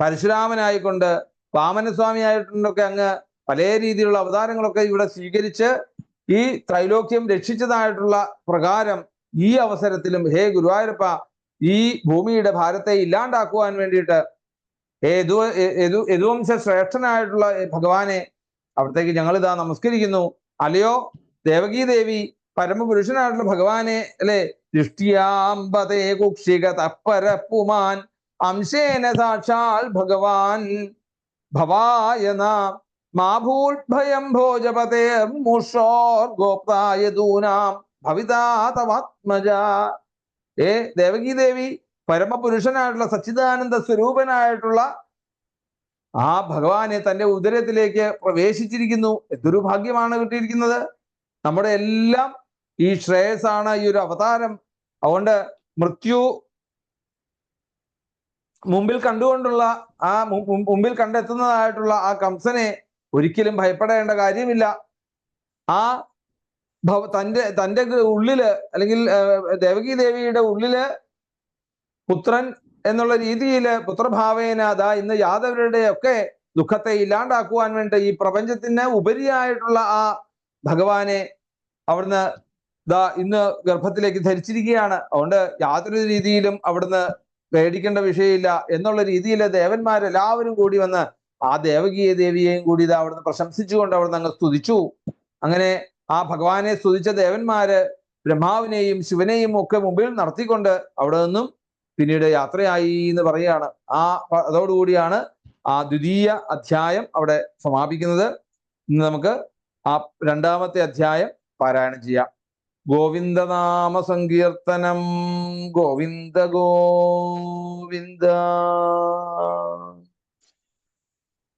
പരശുരാമനായിക്കൊണ്ട്, വാമനസ്വാമി ആയിട്ടൊക്കെ അങ്ങ് പല രീതിയിലുള്ള അവതാരങ്ങളൊക്കെ ഇവിടെ സ്വീകരിച്ച് ഈ ത്രൈലോക്യം രക്ഷിച്ചതായിട്ടുള്ള പ്രകാരം ഈ അവസരത്തിലും ഹേ ഗുരുവായൂരപ്പ, ഈ ഭൂമിയുടെ ഭാരത്തെ ഇല്ലാണ്ടാക്കുവാൻ വേണ്ടിയിട്ട് യദുവംശ ശ്രേഷ്ഠനായിട്ടുള്ള ഭഗവാനെ അവിടത്തേക്ക് ഞങ്ങളിതാ നമസ്കരിക്കുന്നു. അല്ലയോ ദേവകീദേവി, പരമപുരുഷനായിട്ടുള്ള ഭഗവാനെ, അല്ലെ, ദൃഷ്ടിയാമ്പതേ കുക്ഷിക തപ്പരപ്പുമാൻ അംശേന സാക്ഷാൽ ഭഗവാൻ ഭവായ നാം മാഭൂത്ഭയം ഭോജപതേർമൂഷോർഗോപ്തായതൂനാം ഭവിതാ തവാത്മജ. ദേവകീ ദേവി പരമപുരുഷനായിട്ടുള്ള സച്ചിദാനന്ദ സ്വരൂപനായിട്ടുള്ള ആ ഭഗവാനെ തന്റെ ഉദരത്തിലേക്ക് പ്രവേശിച്ചിരിക്കുന്നു. എന്തൊരു ഭാഗ്യമാണ് കിട്ടിയിരിക്കുന്നത്. നമ്മുടെ എല്ലാം ഈ ശ്രേയസ്സാണ് ഈ ഒരു അവതാരം. അതുകൊണ്ട് മൃത്യു മുമ്പിൽ കണ്ടുകൊണ്ടുള്ള ആ മുമ്പിൽ കണ്ടെത്തുന്നതായിട്ടുള്ള ആ കംസനെ ഒരിക്കലും ഭയപ്പെടേണ്ട കാര്യമില്ല. ആ തന്റെ ഉള്ളില്, അല്ലെങ്കിൽ ദേവകീ ദേവിയുടെ ഉള്ളില് പുത്രൻ എന്നുള്ള രീതിയിൽ പുത്രഭാവേന അതാ ഇന്ന് യാദവരുടെ ഒക്കെ ദുഃഖത്തെ ഇല്ലാണ്ടാക്കുവാൻ വേണ്ടി ഈ പ്രപഞ്ചത്തിന് ഉപരിയായിട്ടുള്ള ആ ഭഗവാനെ അവിടുന്ന് ഇന്ന് ഗർഭത്തിലേക്ക് ധരിച്ചിരിക്കുകയാണ്. അതുകൊണ്ട് യാതൊരു രീതിയിലും അവിടുന്ന് പേടിക്കേണ്ട വിഷയമില്ല എന്നുള്ള രീതിയിൽ ദേവന്മാരെല്ലാവരും കൂടി വന്ന് ആ ദേവകീയ ദേവിയെയും കൂടി അവിടുന്ന് പ്രശംസിച്ചുകൊണ്ട് അവിടുന്ന് അങ്ങ് സ്തുതിച്ചു. അങ്ങനെ ആ ഭഗവാനെ സ്തുതിച്ച ദേവന്മാര് ബ്രഹ്മാവിനെയും ശിവനെയും ഒക്കെ മുമ്പിൽ നടത്തിക്കൊണ്ട് അവിടെ നിന്നും പിന്നീട് യാത്രയായി എന്ന് പറയുകയാണ്. അതോടുകൂടിയാണ് ആ ദ്വിതീയ അധ്യായം അവിടെ സമാപിക്കുന്നത്. ഇന്ന് നമുക്ക് ആ രണ്ടാമത്തെ അധ്യായം പാരായണം ചെയ്യാം. ഗോവിന്ദനാമ സങ്കീർത്തനം. ഗോവിന്ദ ഗോവിന്ദ.